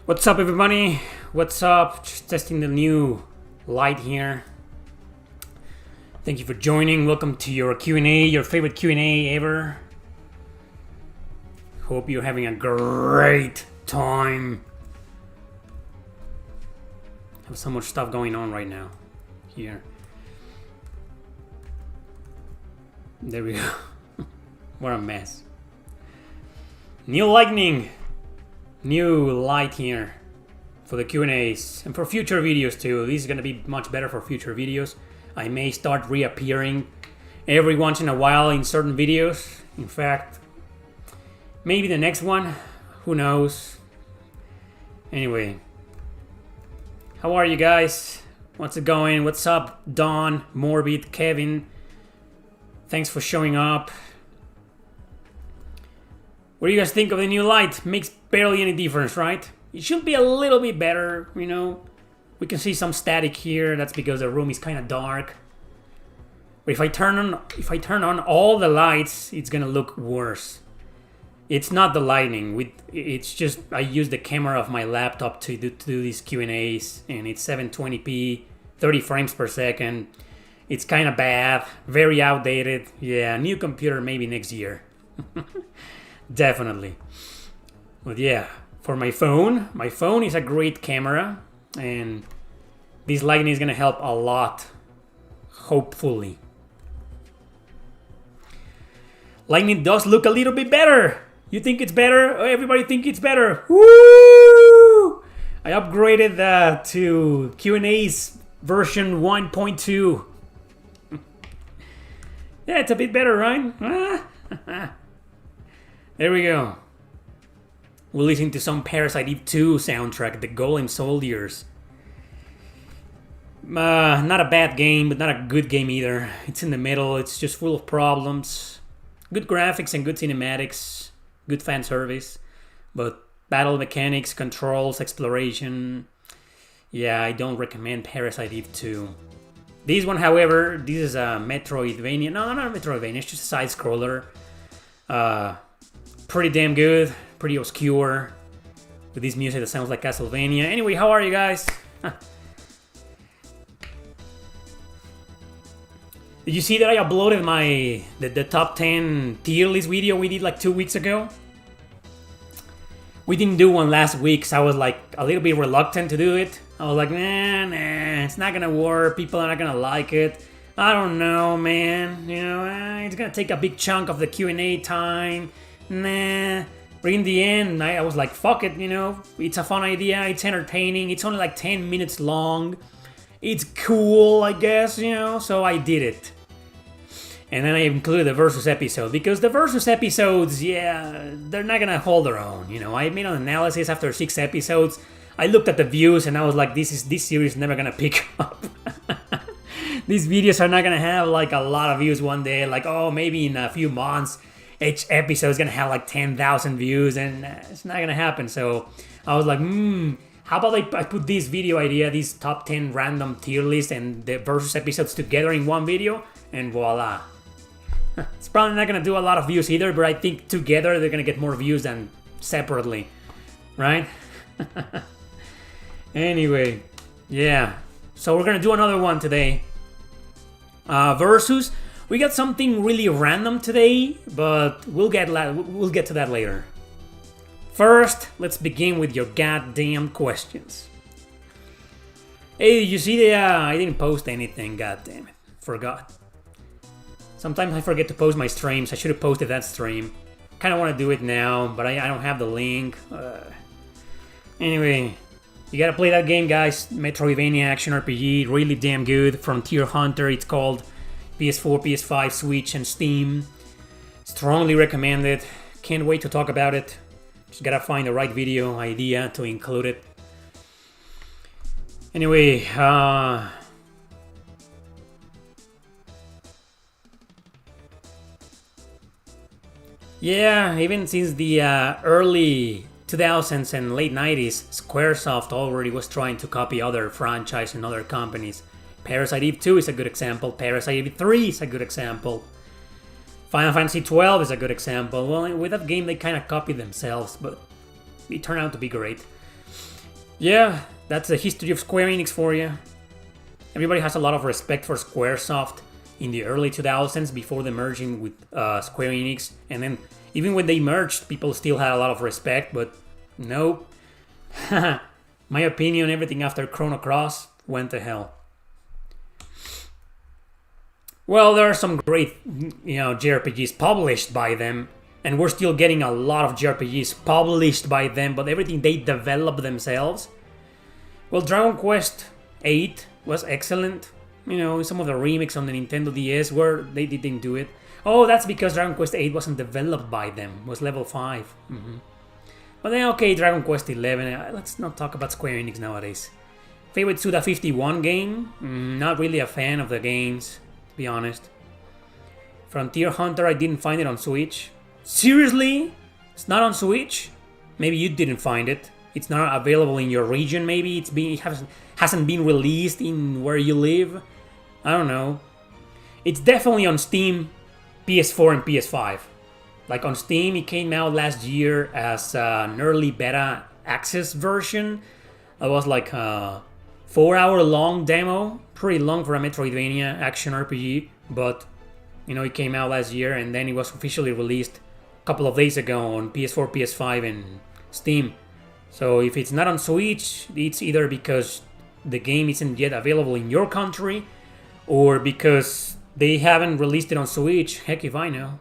What's up, everybody? What's up? Just testing the new light here. Thank you for joining. Welcome to your Q&A, your favorite Q&A ever. Hope you're having a great time. I have so much stuff going on right now here. There we go. What a mess. New lightning. New light here for the Q&As and for future videos too. This is gonna be much better for future videos. I may start reappearing every once in a while in certain videos. In fact, maybe the next one, who knows. Anyway, how are you guys? What's it going? What's up, Don, Morbid, Kevin? Thanks for showing up. What do you guys think of the new light? Makes barely any difference, right? It should be a little bit better, you know. We can see some static here. That's because the room is kind of dark. But if I turn on all the lights, it's gonna look worse. It's not the lighting. It's just I use the camera of my laptop to do these Q&As, and it's 720p, 30 frames per second. It's kind of bad, very outdated. Yeah, new computer maybe next year. Definitely. But yeah, for my phone is a great camera, and this lighting is gonna help a lot, hopefully. Lighting does look a little bit better. You think it's better? Everybody think it's better. Woo! I upgraded to Q&A's version 1.2. Yeah, it's a bit better, right? There we go. We're listening to some Parasite Eve 2 soundtrack, The Golem Soldiers. Not a bad game, but not a good game either. It's in the middle, it's just full of problems. Good graphics and good cinematics, good fan service, but battle mechanics, controls, exploration. Yeah, I don't recommend Parasite Eve 2. This one, however, this is a Metroidvania. No, not a Metroidvania, it's just a side-scroller. Pretty damn good, pretty obscure, with this music that sounds like Castlevania. Anyway, how are you guys? Did you see that I uploaded the top 10 tier list video we did like 2 weeks ago? We didn't do one last week, so I was like a little bit reluctant to do it. I was like, nah, it's not gonna work, people are not gonna like it. I don't know, man, you know, it's gonna take a big chunk of the Q&A time. Nah, but in the end, I was like, fuck it, you know, it's a fun idea, it's entertaining, it's only like 10 minutes long, it's cool, I guess, you know, so I did it. And then I included the Versus episode, because the Versus episodes, yeah, they're not gonna hold their own, you know. I made an analysis after 6 episodes, I looked at the views and I was like, this series is never gonna pick up. These videos are not gonna have like a lot of views one day, like, oh, maybe in a few months, each episode is gonna have like 10,000 views, and it's not gonna happen. So I was like, how about I put this video idea, these top 10 random tier list and the Versus episodes together in one video, and voila. It's probably not gonna do a lot of views either, but I think together they're gonna get more views than separately, right? Anyway, yeah. So we're gonna do another one today. Versus. We got something really random today, but we'll get to that later. First, let's begin with your goddamn questions. Hey, did you see I didn't post anything, goddamn it. Forgot. Sometimes I forget to post my streams. I should have posted that stream. Kind of want to do it now, but I don't have the link. Anyway, you gotta play that game, guys. Metroidvania action RPG, really damn good. Frontier Hunter, it's called. PS4, PS5, Switch, and Steam. Strongly recommended. Can't wait to talk about it. Just gotta find the right video idea to include it. Anyway, yeah, even since the early 2000s and late 90s, Squaresoft already was trying to copy other franchises and other companies. Parasite Eve 2 is a good example. Parasite Eve 3 is a good example. Final Fantasy 12 is a good example. Well, with that game, they kind of copied themselves, but it turned out to be great. Yeah, that's the history of Square Enix for you. Everybody has a lot of respect for Squaresoft in the early 2000s before the merging with Square Enix, and then even when they merged, people still had a lot of respect, but no. My opinion, everything after Chrono Cross went to hell. Well, there are some great, JRPGs published by them, and we're still getting a lot of JRPGs published by them, but everything they develop themselves. Well, Dragon Quest VIII was excellent. Some of the remakes on the Nintendo DS where they didn't do it. Oh, that's because Dragon Quest VIII wasn't developed by them. It was level 5. But then, okay, Dragon Quest XI. Let's not talk about Square Enix nowadays. Favorite Suda 51 game? Not really a fan of the games, to be honest. Frontier Hunter, I didn't find it on Switch. Seriously? It's not on Switch? Maybe you didn't find it. It's not available in your region, maybe? It hasn't been released in where you live? I don't know. It's definitely on Steam, PS4 and PS5. Like on Steam, it came out last year as an early beta access version. It was like a 4-hour long demo. Pretty long for a Metroidvania action RPG. But, it came out last year and then it was officially released a couple of days ago on PS4, PS5 and Steam. So if it's not on Switch, it's either because the game isn't yet available in your country or because they haven't released it on Switch. Heck if I know.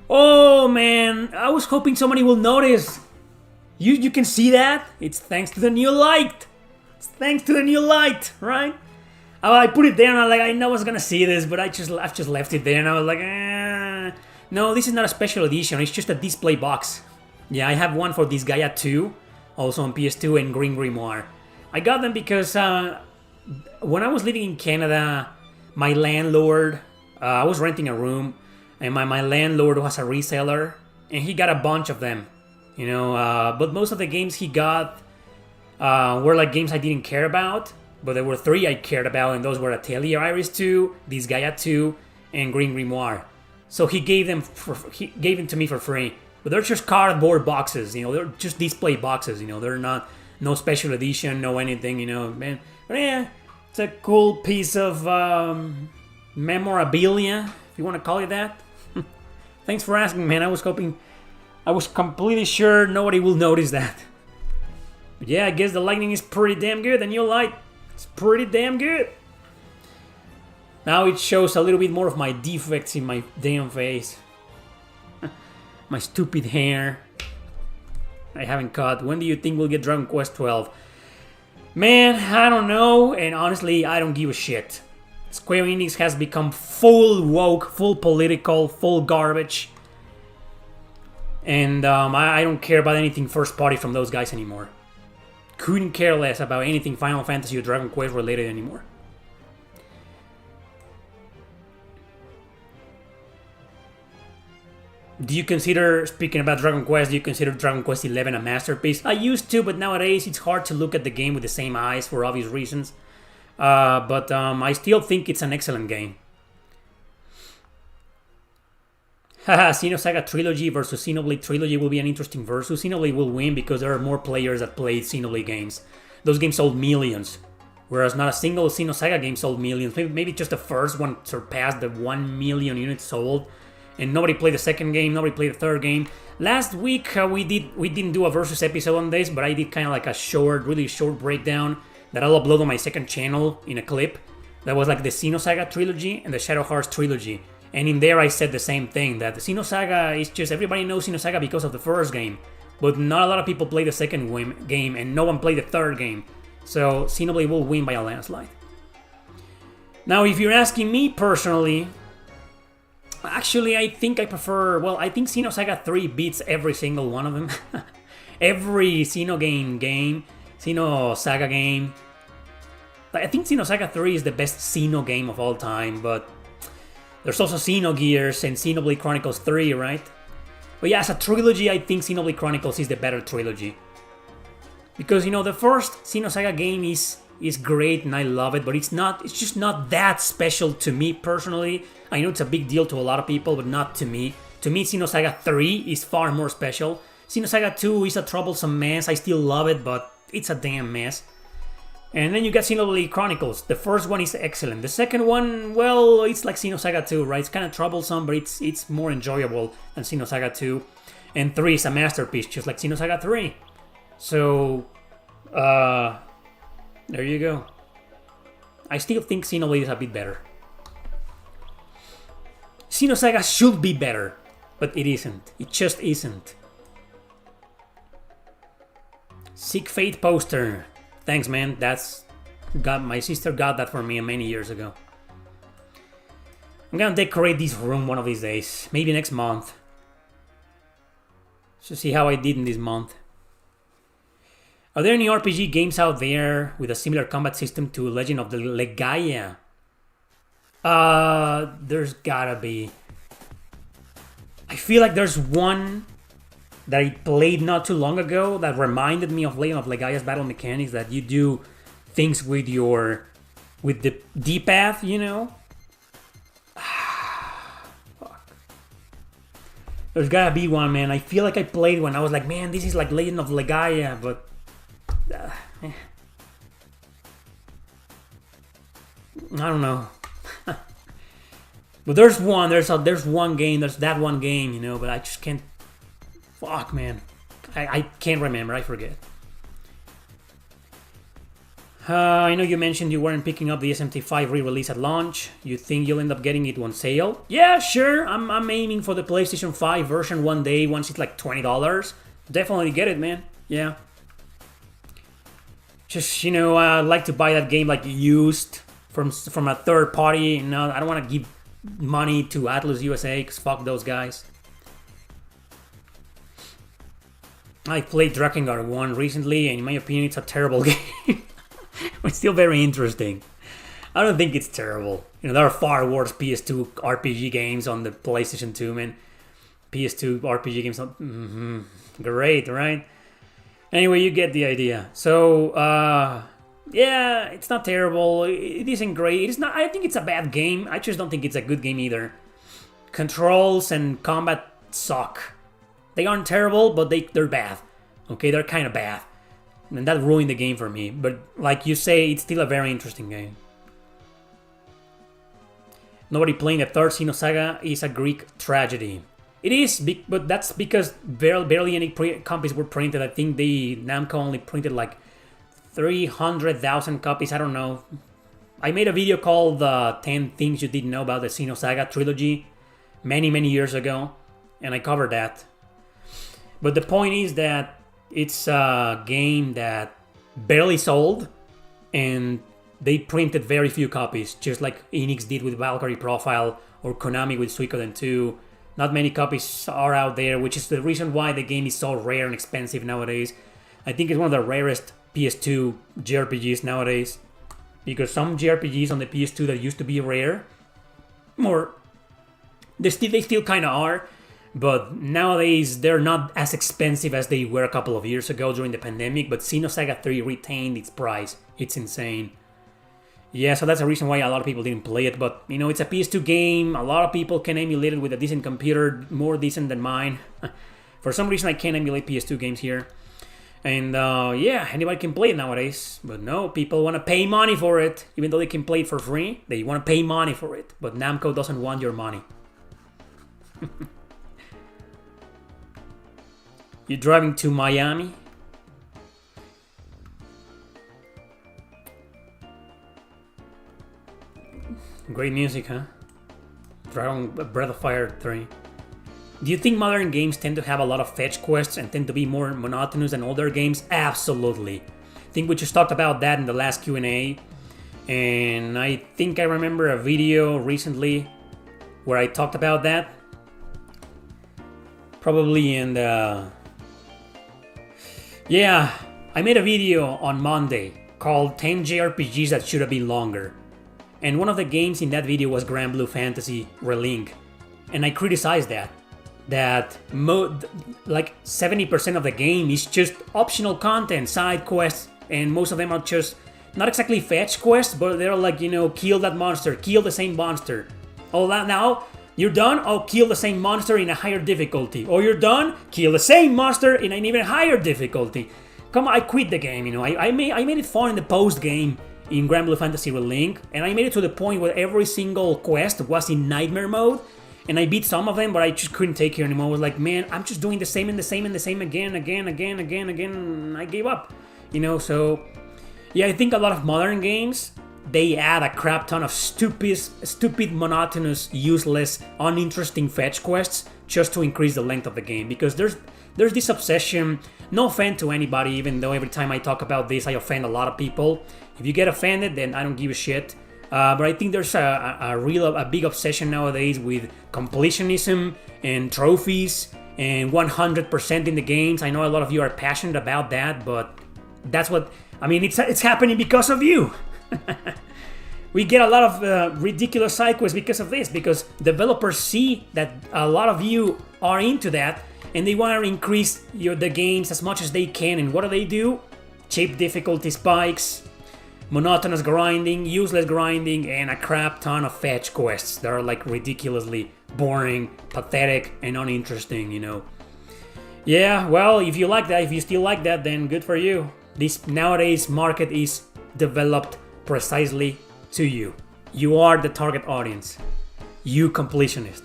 Oh man, I was hoping somebody will notice. You can see that? It's thanks to the new light. It's thanks to the new light, right? I put it there and I know I was gonna see this, but I've just left it there and I was like, No, this is not a special edition, it's just a display box. Yeah, I have one for this Gaia 2, also on PS2 and Green Grimoire. I got them because when I was living in Canada, my landlord, I was renting a room, and my landlord was a reseller, and he got a bunch of them, but most of the games he got were like games I didn't care about, but there were 3 I cared about, and those were Atelier Iris 2, this Gaia 2, and Green Grimoire. So he gave them to me for free. But they're just cardboard boxes, they're just display boxes, they're not no special edition, no anything, man. But yeah, it's a cool piece of memorabilia, if you want to call it that. Thanks for asking, man. I was completely sure nobody will notice that. But yeah, I guess the lighting is pretty damn good. The new light is pretty damn good. Now it shows a little bit more of my defects in my damn face. My stupid hair. I haven't cut. When do you think we'll get Dragon Quest 12? Man, I don't know. And honestly, I don't give a shit. Square Enix has become full woke, full political, full garbage. And I don't care about anything first party from those guys anymore. Couldn't care less about anything Final Fantasy or Dragon Quest related anymore. Do you consider, speaking about Dragon Quest, do you consider Dragon Quest XI a masterpiece? I used to, but nowadays it's hard to look at the game with the same eyes for obvious reasons. But I still think it's an excellent game. Haha, Xenosaga Trilogy versus Xenoblade Trilogy will be an interesting versus. Xenoblade will win because there are more players that play Xenoblade games. Those games sold millions. Whereas not a single Xenosaga game sold millions. Maybe just the first one surpassed the 1 million units sold. And nobody played the second game, nobody played the third game. Last week we didn't do a versus episode on this, but I did kind of like a really short breakdown that I'll upload on my second channel in a clip. That was like the Xenosaga trilogy and the Shadow Hearts trilogy. And in there I said the same thing, that the Xenosaga is just, everybody knows Xenosaga because of the first game. But not a lot of people play the second game, and no one played the third game. So Xenoblade will win by a landslide. Now if you're asking me personally, actually, I think I prefer... Well, I think Xenosaga 3 beats every single one of them. Every Xenosaga game. I think Xenosaga 3 is the best Xeno game of all time, but there's also Xenogears and Xenoblade Chronicles 3, right? But yeah, as a trilogy, I think Xenoblade Chronicles is the better trilogy. Because, the first Xenosaga game is great and I love it, but it's just not that special to me personally. I know it's a big deal to a lot of people, but not to me. To me, Xenosaga 3 is far more special. Xenosaga 2 is a troublesome mess. I still love it, but it's a damn mess. And then you got Xenoblade Chronicles. The first one is excellent. The second one, well, it's like Xenosaga 2, right? It's kind of troublesome, but it's more enjoyable than Xenosaga 2. And 3 is a masterpiece, just like Xenosaga 3. So, there you go. I still think Xenoblade is a bit better. Xenosaga should be better, but it isn't. It just isn't. Sick Fate poster. Thanks, man. My sister got that for me many years ago. I'm gonna decorate this room one of these days. Maybe next month. So see how I did in this month. Are there any RPG games out there with a similar combat system to Legend of the Legaia? There's gotta be. I feel like there's one that I played not too long ago that reminded me of Legend of Legaia's battle mechanics, that you do things with the D-pad, you know? Fuck. There's gotta be one, man. I feel like I played one. I was like, man, this is like Legend of Legaia, but... I don't know. But there's one game, there's that one game, you know, but I just can't... Fuck, man. I can't remember, I forget. I know you mentioned you weren't picking up the SMT5 re-release at launch. You think you'll end up getting it on sale? Yeah, sure. I'm aiming for the PlayStation 5 version one day once it's like $20. Definitely get it, man. Yeah. Just, you know, I'd like to buy that game like used from a third party. You know, I don't want to give money to Atlus USA because fuck those guys. I played Drakengard 1 recently, and in my opinion, it's a terrible game. It's still very interesting. I don't think it's terrible. You know, there are far worse PS2 RPG games on the PlayStation 2, man. PS2 RPG games, great, right? Anyway, you get the idea. So, yeah, it's not terrible. It isn't great. It's not. I think it's a bad game. I just don't think it's a good game either. Controls and combat suck. They aren't terrible, but they're bad. Okay, they're kind of bad. And that ruined the game for me. But like you say, it's still a very interesting game. Nobody playing the third Xenosaga is a Greek tragedy. It is, but that's because barely any copies were printed. I think Namco only printed like 300,000 copies. I don't know. I made a video called 10 Things You Didn't Know About the Xenosaga Trilogy many years ago. And I covered that. But the point is that it's a game that barely sold, and they printed very few copies, just like Enix did with Valkyrie Profile or Konami with Suikoden 2. Not many copies are out there, which is the reason why the game is so rare and expensive nowadays. I think it's one of the rarest PS2 JRPGs nowadays, because some JRPGs on the PS2 that used to be rare, they still kind of are. But nowadays, they're not as expensive as they were a couple of years ago during the pandemic. But Xenosaga 3 retained its price. It's insane. Yeah, so that's the reason why a lot of people didn't play it. But, you know, it's a PS2 game. A lot of people can emulate it with a decent computer. More decent than mine. For some reason, I can't emulate PS2 games here. And, yeah, anybody can play it nowadays. But no, people want to pay money for it. Even though they can play it for free, they want to pay money for it. But Namco doesn't want your money. You're driving to Miami? Great music, huh? Dragon Breath of Fire 3. Do you think modern games tend to have a lot of fetch quests and tend to be more monotonous than older games? Absolutely. I think we just talked about that in the last Q&A. And I think I remember a video recently where I talked about that. Probably in the... Yeah, I made a video on Monday called 10 JRPGs that should have been longer. And one of the games in that video was Grand Blue Fantasy Relink. And I criticized that. Like 70% of the game is just optional content, side quests, and most of them are just not exactly fetch quests, but they're like, you know, kill that monster, kill the same monster. All that now, You're done? Oh, kill the same monster in a higher difficulty. Or you're done? Kill the same monster in an even higher difficulty. Come on, I quit the game, you know. I made it far in the post game in Grand Blue Fantasy Relink, and I made it to the point where every single quest was in nightmare mode, and I beat some of them, but I just couldn't take it anymore. I was like, man, I'm just doing the same and the same and the same again, and I gave up, you know. So yeah, I think a lot of modern games, they add a crap ton of stupid, monotonous, useless, uninteresting fetch quests just to increase the length of the game, because there's this obsession. No offense to anybody, even though every time I talk about this I offend a lot of people. If you get offended, then I don't give a shit. But I think there's a big obsession nowadays with completionism and trophies and 100% in the games. I know a lot of you are passionate about that, but that's what I mean. It's happening because of you. We get a lot of ridiculous side quests because of this, because developers see that a lot of you are into that, and they want to increase the games as much as they can. And what do? Cheap difficulty spikes, monotonous grinding, useless grinding, and a crap ton of fetch quests that are like ridiculously boring, pathetic, and uninteresting, you know. Yeah, well, if you like that, if you still like that, then good for you. This nowadays market is developed precisely to you. You are the target audience. You completionist.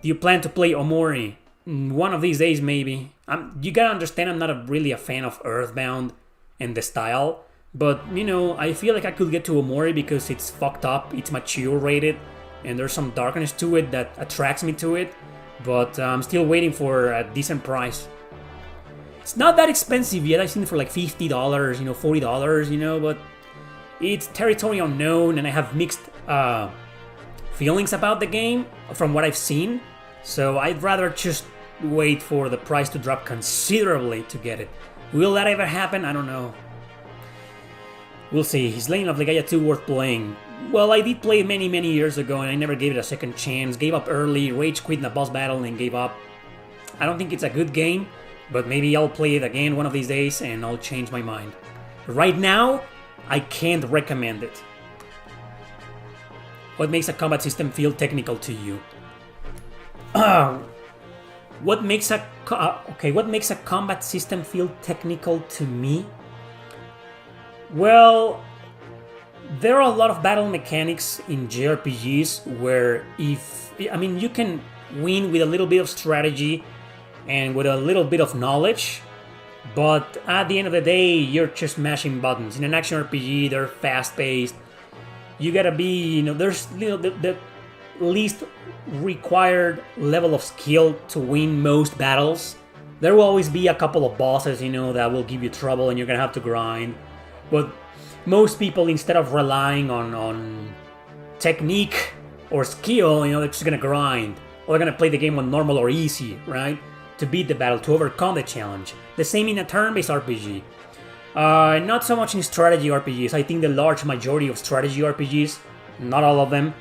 Do you plan to play Omori? One of these days, maybe. You gotta understand, I'm not really a fan of Earthbound and the style. But, you know, I feel like I could get to Omori because it's fucked up, it's mature rated, and there's some darkness to it that attracts me to it. But I'm still waiting for a decent price. It's not that expensive yet. I've seen it for like $50, you know, $40, you know, but it's territory unknown, and I have mixed feelings about the game from what I've seen. So I'd rather just wait for the price to drop considerably to get it. Will that ever happen? I don't know. We'll see. Is Legend of Legaia 2 worth playing? Well, I did play it many years ago, and I never gave it a second chance. Gave up early, rage quit in a boss battle, and gave up. I don't think it's a good game, but maybe I'll play it again one of these days, and I'll change my mind. Right now, I can't recommend it. What makes a combat system feel technical to you? What makes a combat system feel technical to me? Well, there are a lot of battle mechanics in JRPGs where you can win with a little bit of strategy and with a little bit of knowledge, but at the end of the day, you're just mashing buttons. In an action RPG, they're fast-paced. You gotta be, there's the least required level of skill to win most battles. There will always be a couple of bosses, that will give you trouble and you're gonna have to grind. But most people, instead of relying on technique or skill, they're just gonna grind. Or they're gonna play the game on normal or easy, right? To beat the battle, to overcome the challenge. The same in a turn-based RPG. Not so much in strategy RPGs. I think the large majority of strategy RPGs, not all of them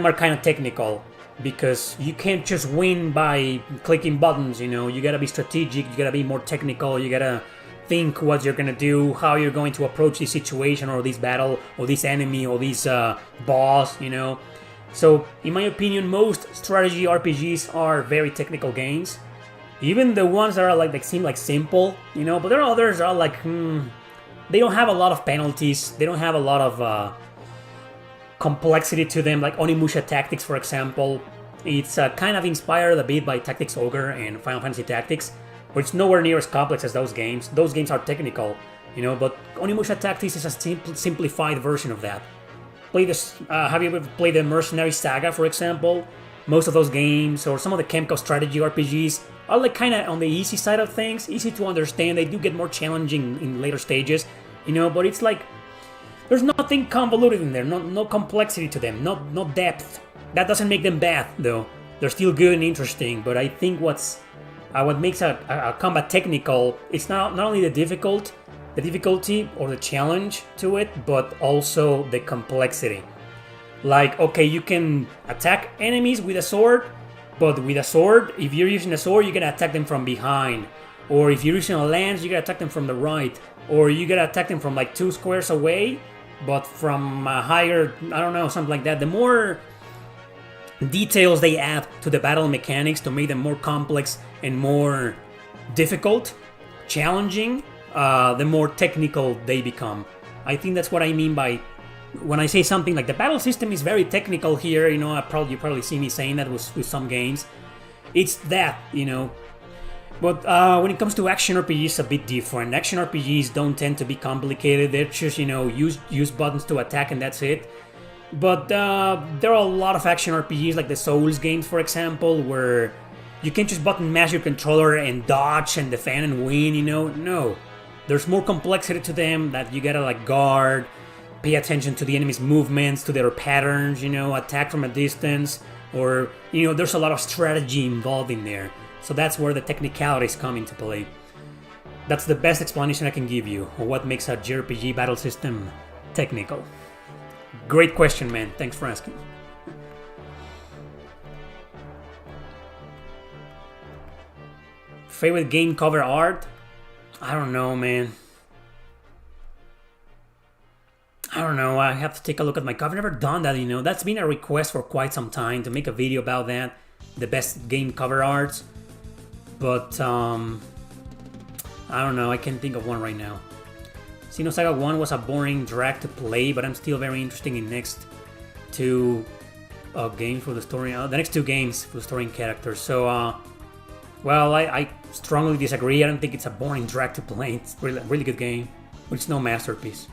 are kind of technical. Because you can't just win by clicking buttons, You gotta be strategic, you gotta be more technical, you gotta think what you're gonna do, how you're going to approach this situation or this battle or this enemy or this boss, So, in my opinion, most strategy RPGs are very technical games. Even the ones that are seem like simple, but there are others that are they don't have a lot of penalties, they don't have a lot of complexity to them, like Onimusha Tactics, for example. It's kind of inspired a bit by Tactics Ogre and Final Fantasy Tactics, but it's nowhere near as complex as those games. Those games are technical, but Onimusha Tactics is a simplified version of that. Have you ever played the Mercenary Saga, for example? Most of those games, or some of the Kemco strategy RPGs, are kind of on the easy side of things, easy to understand. They do get more challenging in later stages, but it's there's nothing convoluted in there, no complexity to them, no depth. That doesn't make them bad, though. They're still good and interesting, but I think what makes a combat technical, it's not only the difficulty or the challenge to it, but also the complexity. Okay, you can attack enemies with a sword, but with a sword, if you're using a sword, you're gonna attack them from behind. Or if you're using a lance, you're gonna attack them from the right. Or you're gonna attack them from 2 squares away, but from a higher, I don't know, something like that. The more details they add to the battle mechanics to make them more complex and more difficult, challenging, the more technical they become. I think that's what I mean by when I say something like the battle system is very technical here. You probably see me saying that with some games. It's that, But when it comes to action RPGs, it's a bit different. Action RPGs don't tend to be complicated. They're just, use buttons to attack and that's it. But there are a lot of action RPGs, like the Souls games, for example, where you can just button mash your controller and dodge and defend and win, No. There's more complexity to them that you gotta guard, pay attention to the enemy's movements, to their patterns, attack from a distance, or, there's a lot of strategy involved in there. So that's where the technicalities come into play. That's the best explanation I can give you of what makes a JRPG battle system technical. Great question, man. Thanks for asking. Favorite game cover art? I don't know, man. I don't know. I have to take a look at my cover. I've never done that, That's been a request for quite some time to make a video about that. The best game cover arts. But, I don't know. I can't think of one right now. Xenosaga 1 was a boring drag to play, but I'm still very interested in next two games for the story. The next two games for the story and characters. So, well, I strongly disagree. I don't think it's a boring drag to play. It's a really good game, but it's no masterpiece.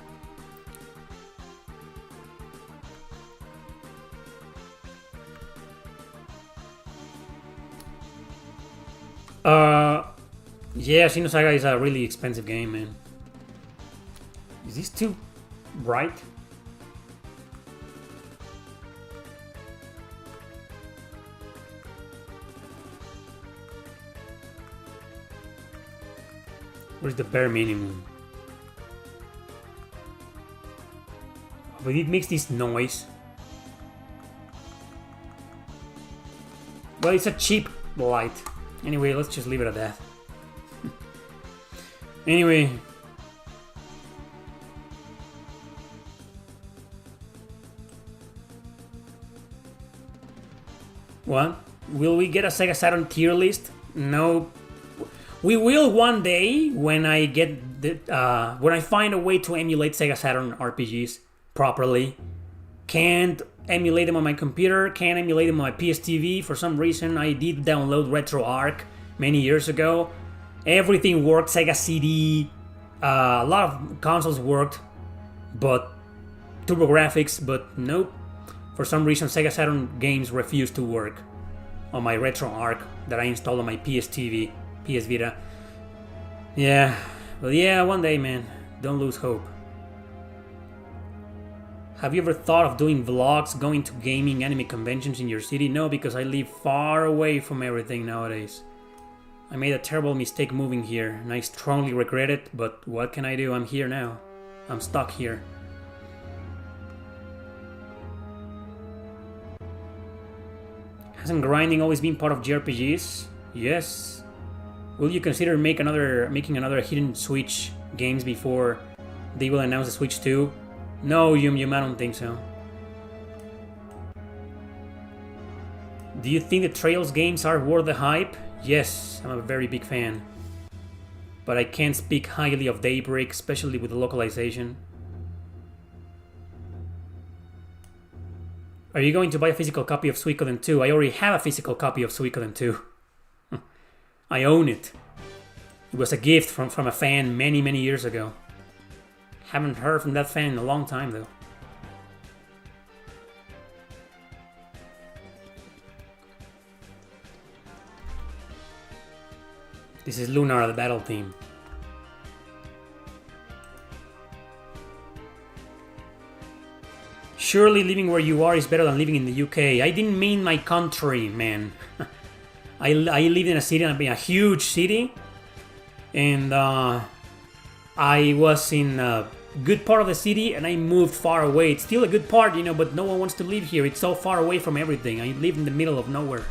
Yeah, Xenosaga is a really expensive game, man. Is this too bright? Where's the bare minimum? But it makes this noise. Well, it's a cheap light. Anyway, let's just leave it at that. Anyway. What? Will we get a Sega Saturn tier list? No. We will one day when I get when I find a way to emulate Sega Saturn RPGs properly. Can't emulate them on my computer, can't emulate them on my PS TV. For some reason, I did download RetroArch many years ago. Everything worked, Sega CD, a lot of consoles worked, but TurboGrafx, but nope. For some reason, Sega Saturn games refused to work on my RetroArch that I installed on my PS TV, PS Vita. Yeah, but yeah, one day, man. Don't lose hope. Have you ever thought of doing vlogs, going to gaming, anime conventions in your city? No, because I live far away from everything nowadays. I made a terrible mistake moving here, and I strongly regret it, but what can I do? I'm here now. I'm stuck here. Hasn't grinding always been part of JRPGs? Yes. Will you consider making another Hidden Switch games before they will announce the Switch 2? No, Yum, I don't think so. Do you think the Trails games are worth the hype? Yes, I'm a very big fan. But I can't speak highly of Daybreak, especially with the localization. Are you going to buy a physical copy of Suikoden 2? I already have a physical copy of Suikoden 2. I own it. It was a gift from a fan many years ago. Haven't heard from that fan in a long time, though. This is Lunar, the battle team. Surely living where you are is better than living in the UK. I didn't mean my country, man. I lived in a city, a huge city. And I was in a good part of the city and I moved far away. It's still a good part, but no one wants to live here. It's so far away from everything. I live in the middle of nowhere.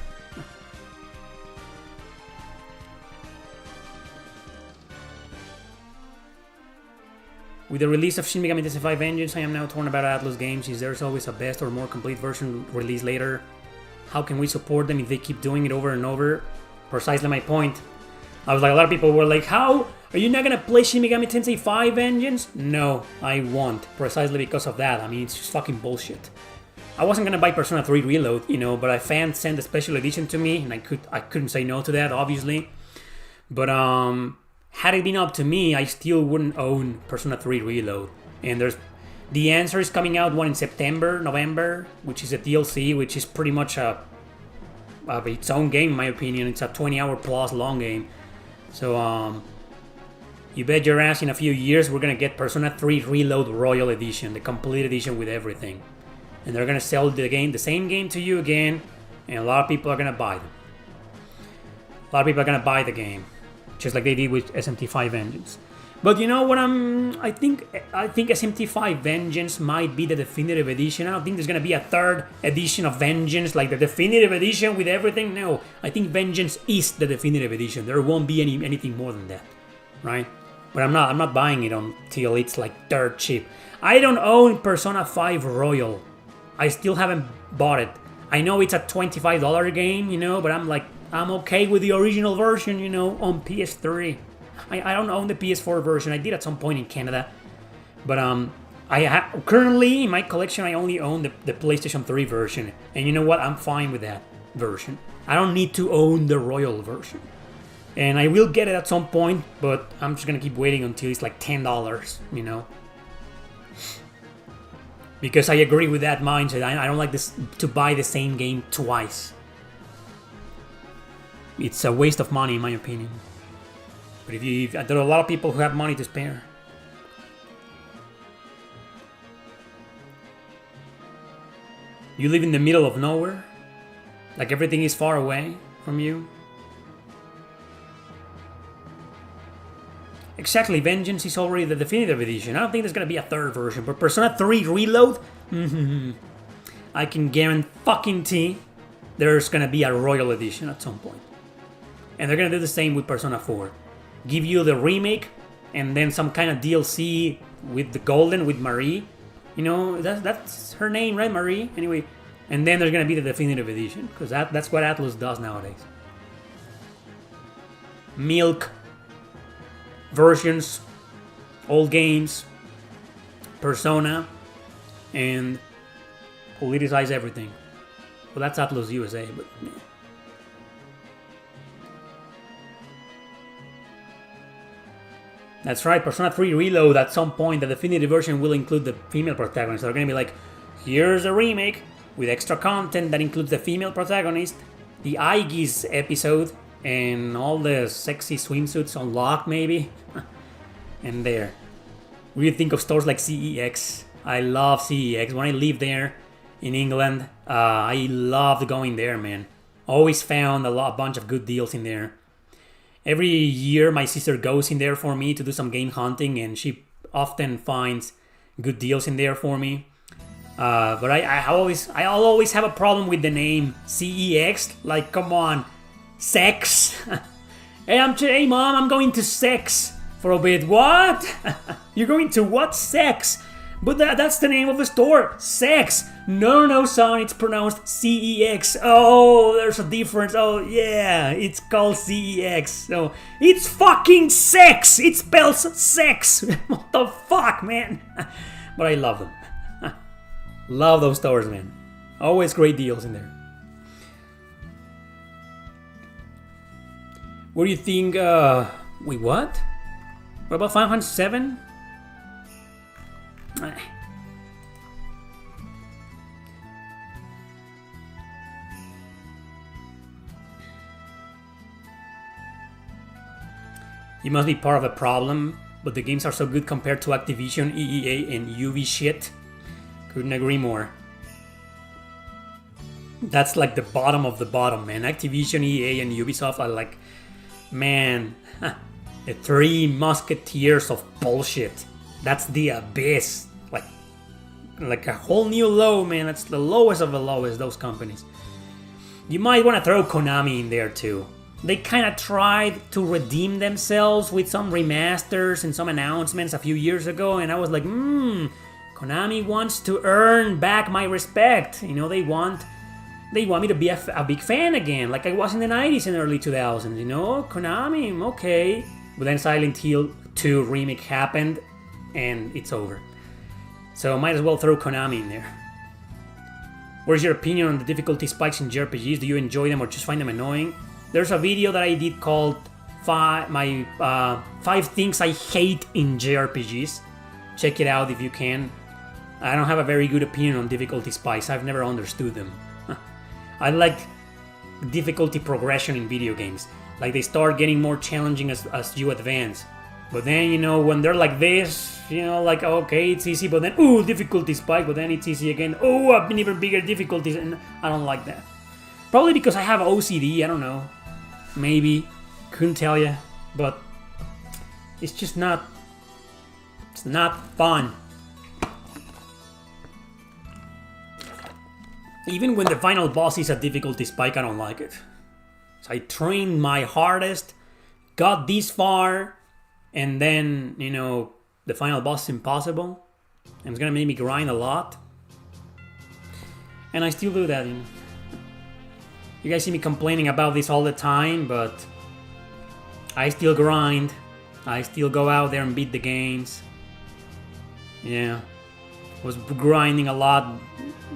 With the release of Shin Megami Tensei V Vengeance, I am now torn about Atlus games. Is there's always a best or more complete version released later? How can we support them if they keep doing it over and over? Precisely my point. I was like, a lot of people were like, how? Are you not gonna play Shin Megami Tensei 5 Vengeance? No, I won't. Precisely because of that. I mean, it's just fucking bullshit. I wasn't gonna buy Persona 3 Reload, you know, but a fan sent a special edition to me, and I couldn't say no to that, obviously. But had it been up to me, I still wouldn't own Persona 3 Reload. And the answer is coming out one in September, November, which is a DLC, which is pretty much its own game in my opinion. It's a 20-hour plus long game. So you bet your ass in a few years we're gonna get Persona 3 Reload Royal Edition, the complete edition with everything. And they're gonna sell the same game to you again, and a lot of people are gonna buy them. A lot of people are gonna buy the game, just like they did with SMT5 Vengeance. But you know what? I think SMT5 Vengeance might be the definitive edition. I don't think there's gonna be a third edition of Vengeance, like the definitive edition with everything. No, I think Vengeance is the definitive edition. There won't be anything more than that, right? But I'm not buying it until it's like dirt cheap. I don't own Persona 5 Royal. I still haven't bought it. I know it's a $25 game, you know, but I'm okay with the original version, you know, on PS3. I don't own the PS4 version. I did at some point in Canada, but currently in my collection I only own the PlayStation 3 version, and you know what? I'm fine with that version. I don't need to own the Royal version, and I will get it at some point, but I'm just gonna keep waiting until it's like $10, you know. Because I agree with that mindset. I don't like this to buy the same game twice. It's a waste of money in my opinion. But there are a lot of people who have money to spare. You live in the middle of nowhere? Like everything is far away from you? Exactly, Vengeance is already the definitive edition. I don't think there's gonna be a third version, but Persona 3 Reload? I can guarantee there's gonna be a Royal Edition at some point. And they're gonna do the same with Persona 4. Give you the remake, and then some kind of DLC with the Golden, with Marie. You know, that's her name, right? Marie? Anyway, and then there's gonna be the definitive edition, because that's what Atlus does nowadays. Milk versions, old games, Persona, and politicize everything. Well, that's Atlus USA, but yeah. That's right, Persona 3 Reload, at some point, the definitive version will include the female protagonist. They're gonna be like, here's a remake with extra content that includes the female protagonist, the Aigis episode, and all the sexy swimsuits unlocked, maybe. And there. What do you think of stores like CEX? I love CEX. When I lived there in England, I loved going there, man. Always found a bunch of good deals in there. Every year, my sister goes in there for me to do some game hunting, and she often finds good deals in there for me. But I'll always have a problem with the name CEX. Like, come on, sex. Hey, mom, I'm going to sex for a bit. What? You're going to what? Sex? But that's the name of the store. Sex. No, son, it's pronounced CEX. Oh, there's a difference. Oh, yeah, it's called CEX. So, it's fucking sex. It spells sex. What the fuck, man? But I love them. Love those stores, man. Always great deals in there. What do you think? Wait, what? What about 507? You must be part of the problem, but the games are so good compared to Activision, EEA, and UV shit. Couldn't agree more. That's like the bottom of the bottom, man. Activision, EA, and Ubisoft are like, man, the three musketeers of bullshit. That's the abyss. Like a whole new low, man. That's the lowest of the lowest, those companies. You might want to throw Konami in there too. They kind of tried to redeem themselves with some remasters and some announcements a few years ago, and I was like, Konami wants to earn back my respect. You know, they want They want me to be a big fan again, like I was in the 90s and early 2000s, you know? Konami, okay. But then Silent Hill 2 remake happened, and it's over. So might as well throw Konami in there. What is your opinion on the difficulty spikes in JRPGs? Do you enjoy them or just find them annoying? There's a video that I did called 5 things I hate in JRPGs. Check it out if you can. I don't have a very good opinion on difficulty spikes. I've never understood them. I like difficulty progression in video games. Like they start getting more challenging as you advance. But then, you know, when they're like this, you know, like, okay, it's easy, but then, ooh, difficulty spike, but then it's easy again. Oh, I've been even bigger difficulties, and I don't like that. Probably because I have OCD, I don't know. Maybe. Couldn't tell you. But it's just not... It's not fun. Even when the final boss is a difficulty spike, I don't like it. So I trained my hardest, got this far, and then, you know, the final boss is impossible. And it's gonna make me grind a lot. And I still do that, you know. You guys see me complaining about this all the time, but I still grind. I still go out there and beat the games. Yeah. Was grinding a lot.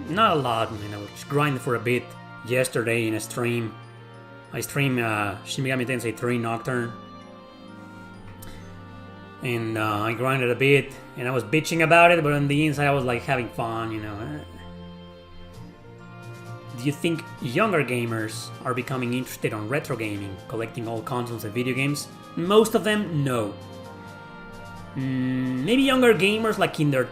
Not a lot, you know, just grinding for a bit yesterday in a stream. I streamed Shin Megami Tensei 3 Nocturne. And I grinded a bit, and I was bitching about it, but on the inside I was like having fun, you know. Do you think younger gamers are becoming interested on retro gaming, collecting all consoles and video games? Most of them, no. Maybe younger gamers like in their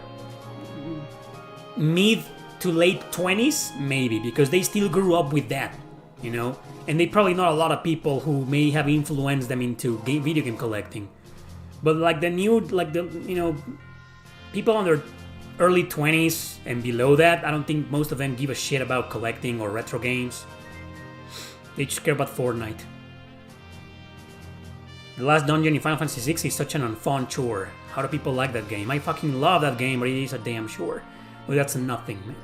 mid to late 20s, maybe, because they still grew up with that, you know? And they probably know a lot of people who may have influenced them into video game collecting. But like the new, like the, you know, people on their early 20s and below that, I don't think most of them give a shit about collecting or retro games. They just care about Fortnite. The last dungeon in Final Fantasy VI is such an unfun chore. How do people like that game? I fucking love that game, but it is a damn chore. Well, that's nothing, man.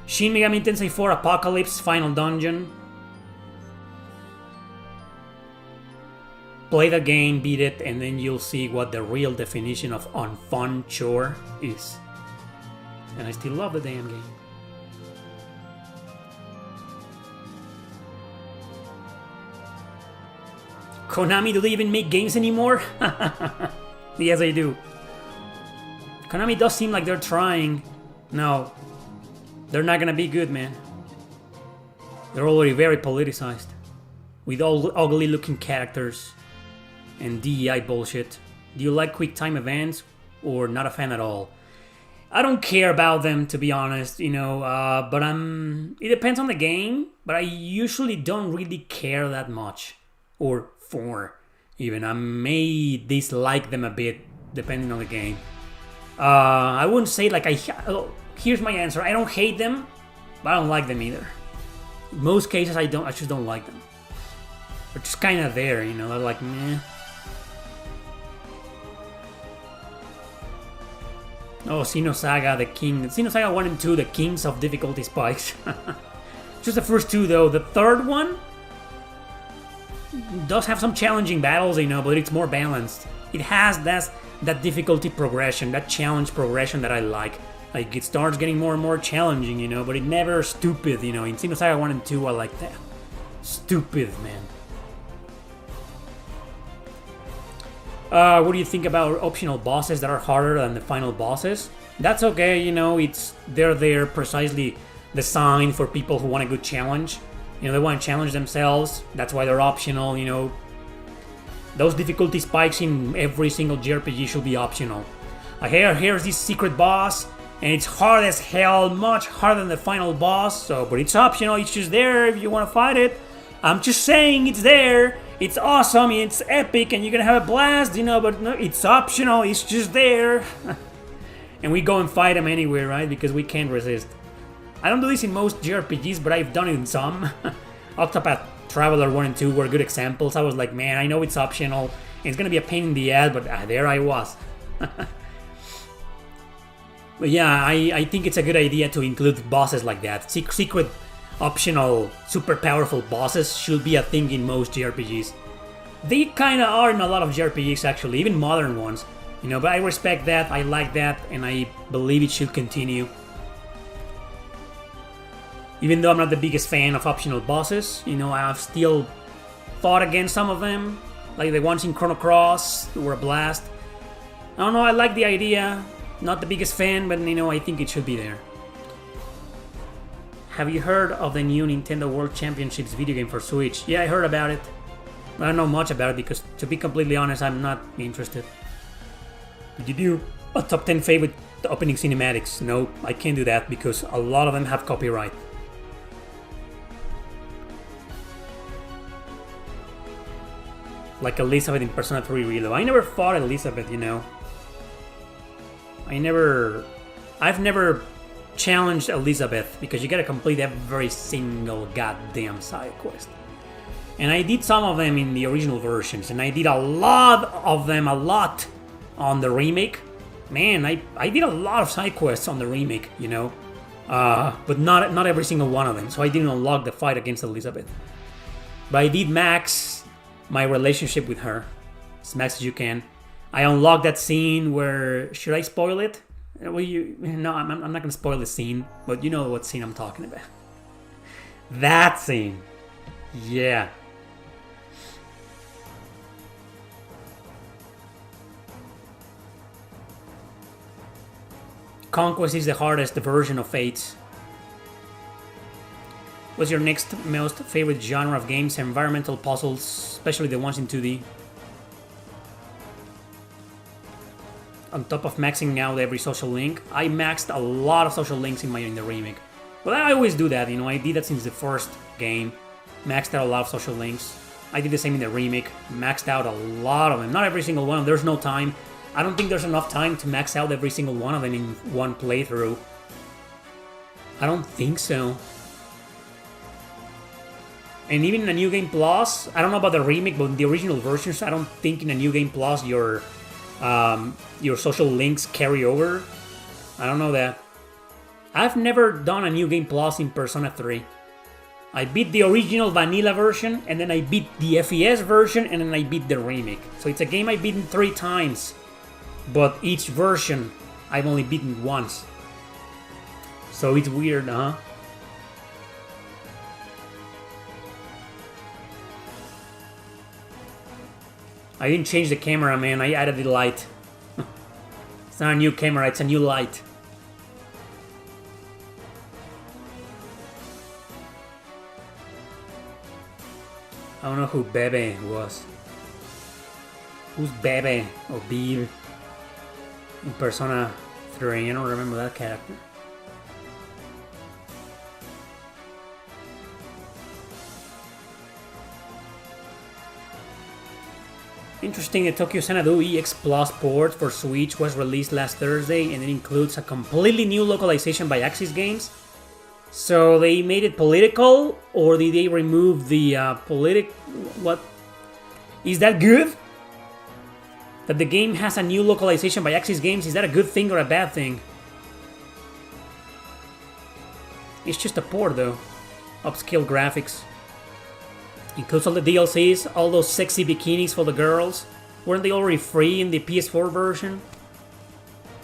Shin Megami Tensei 4 Apocalypse Final Dungeon. Play the game, beat it, and then you'll see what the real definition of unfun chore is. And I still love the damn game. Konami, do they even make games anymore? Yes, they do. Konami does seem like they're trying. No, they're not gonna be good, man. They're already very politicized. With all ugly looking characters and DEI bullshit. Do you like quick time events or not a fan at all? I don't care about them, to be honest, you know, but it depends on the game, but I usually don't really care that much. Or for, even. I may dislike them a bit, depending on the game. I wouldn't say like here's my answer. I don't hate them, but I don't like them either. In most cases, I just don't like them. They're just kind of there, you know, they're like, meh. Oh, Xenosaga, the king. Xenosaga 1 and 2, the kings of difficulty spikes. Just the first two, though. The third one does have some challenging battles, you know, but it's more balanced. It has that difficulty progression, that challenge progression that I like. Like, it starts getting more and more challenging, you know, but it never stupid, you know. In Xenosaga 1 and 2, I like that. Stupid, man. What do you think about optional bosses that are harder than the final bosses? That's okay, you know, they're there precisely designed for people who want a good challenge. You know, they want to challenge themselves, that's why they're optional, you know. Those difficulty spikes in every single JRPG should be optional. Here's this secret boss, and it's hard as hell, much harder than the final boss, but it's optional, it's just there if you want to fight it. I'm just saying it's there. It's awesome, it's epic, and you're gonna have a blast, you know, but no, it's optional, it's just there. And we go and fight them anyway, right? Because we can't resist. I don't do this in most JRPGs, but I've done it in some. Octopath Traveler 1 and 2 were good examples. I was like, man, I know it's optional, and it's gonna be a pain in the ass, but there I was. But yeah, I think it's a good idea to include bosses like that. Secret optional super powerful bosses should be a thing in most JRPGs. They kinda are in a lot of JRPGs actually, even modern ones. You know, but I respect that, I like that, and I believe it should continue. Even though I'm not the biggest fan of optional bosses, you know, I've still fought against some of them. Like the ones in Chrono Cross, who were a blast. I don't know, I like the idea. Not the biggest fan, but you know, I think it should be there. Have you heard of the new Nintendo World Championships video game for Switch? Yeah, I heard about it. I don't know much about it because, to be completely honest, I'm not interested. Did you do a top 10 favorite opening cinematics? No, I can't do that because a lot of them have copyright. Like Elizabeth in Persona 3 Reload. I never fought Elizabeth, you know. I've never challenged Elizabeth because you gotta complete every single goddamn side quest. And I did some of them in the original versions, and I did a lot of them, on the remake. Man, I did a lot of side quests on the remake, you know. But not every single one of them, so I didn't unlock the fight against Elizabeth. But I did max my relationship with her, as max as you can. I unlocked that scene where... Should I spoil it? Well, no, I'm not gonna spoil the scene, but you know what scene I'm talking about. That scene. Yeah. Conquest is the hardest version of Fates. What's your next most favorite genre of games? Environmental puzzles, especially the ones in 2D. On top of maxing out every social link, I maxed a lot of social links in the remake. Well, I always do that, you know, I did that since the first game. Maxed out a lot of social links. I did the same in the remake, maxed out a lot of them. Not every single one, there's no time. I don't think there's enough time to max out every single one of them in one playthrough. I don't think so. And even in a New Game Plus, I don't know about the remake, but in the original versions, I don't think in a New Game Plus your social links carry over. I don't know that. I've never done a New Game Plus in Persona 3. I beat the original vanilla version, and then I beat the FES version, and then I beat the remake. So it's a game I've beaten 3 times. But each version, I've only beaten once. So it's weird, huh? I didn't change the camera, man. I added the light. It's not a new camera, it's a new light. I don't know who Bebe was. Who's Bebe or Beeb in Persona 3? I don't remember that character. Interesting, the Tokyo Xanadu EX Plus port for Switch was released last Thursday, and it includes a completely new localization by Axis Games. So they made it political, or did they remove the what? Is that good? That the game has a new localization by Axis Games, is that a good thing or a bad thing? It's just a port though. Upscale graphics. Includes all the DLCs, all those sexy bikinis for the girls. Weren't they already free in the PS4 version?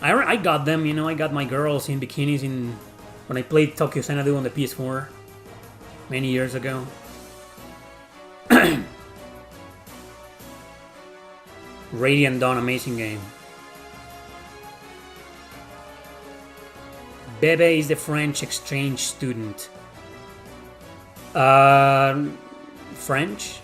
I got them, you know, I got my girls in bikinis when I played Tokyo Xanadu on the PS4 many years ago. Radiant Dawn, amazing game. Bebe is the French exchange student. French?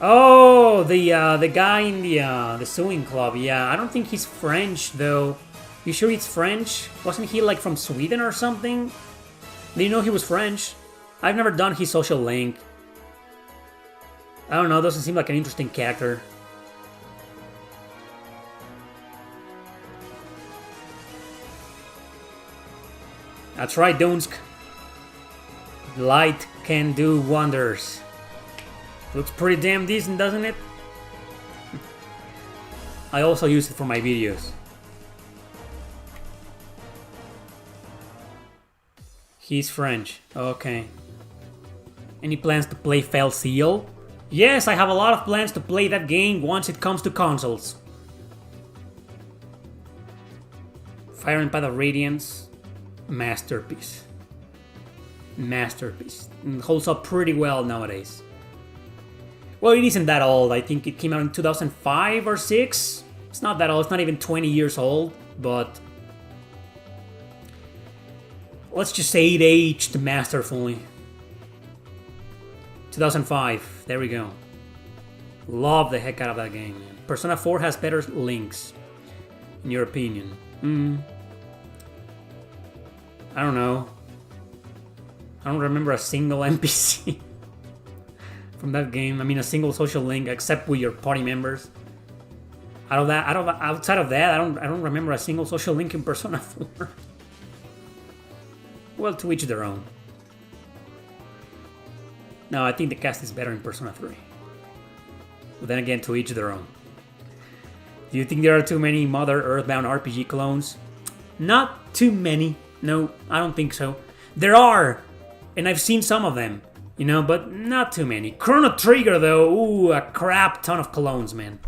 Oh, the guy in the sewing club. Yeah, I don't think he's French though. You sure he's French? Wasn't he like from Sweden or something? Did you know he was French? I've never done his social link. I don't know, doesn't seem like an interesting character. That's right, Donsk. Light can do wonders. Looks pretty damn decent, doesn't it? I also use it for my videos. He's French. Okay. Any plans to play Fell Seal? Yes, I have a lot of plans to play that game once it comes to consoles. Fire and Path of Radiance. Masterpiece. Masterpiece. It holds up pretty well nowadays. Well, it isn't that old. I think it came out in 2005 or 6. It's not that old. It's not even 20 years old. But let's just say it aged masterfully. 2005. There we go. Love the heck out of that game, man. Persona 4 has better links, in your opinion. I don't know. I don't remember a single NPC from that game. I mean, a single social link, except with your party members. Outside of that, I don't remember a single social link in Persona 4. Well, to each their own. No, I think the cast is better in Persona 3. But then again, to each their own. Do you think there are too many Mother Earthbound RPG clones? Not too many. No, I don't think so. There are, and I've seen some of them, you know, but not too many. Chrono Trigger, though, ooh, a crap ton of clones, man.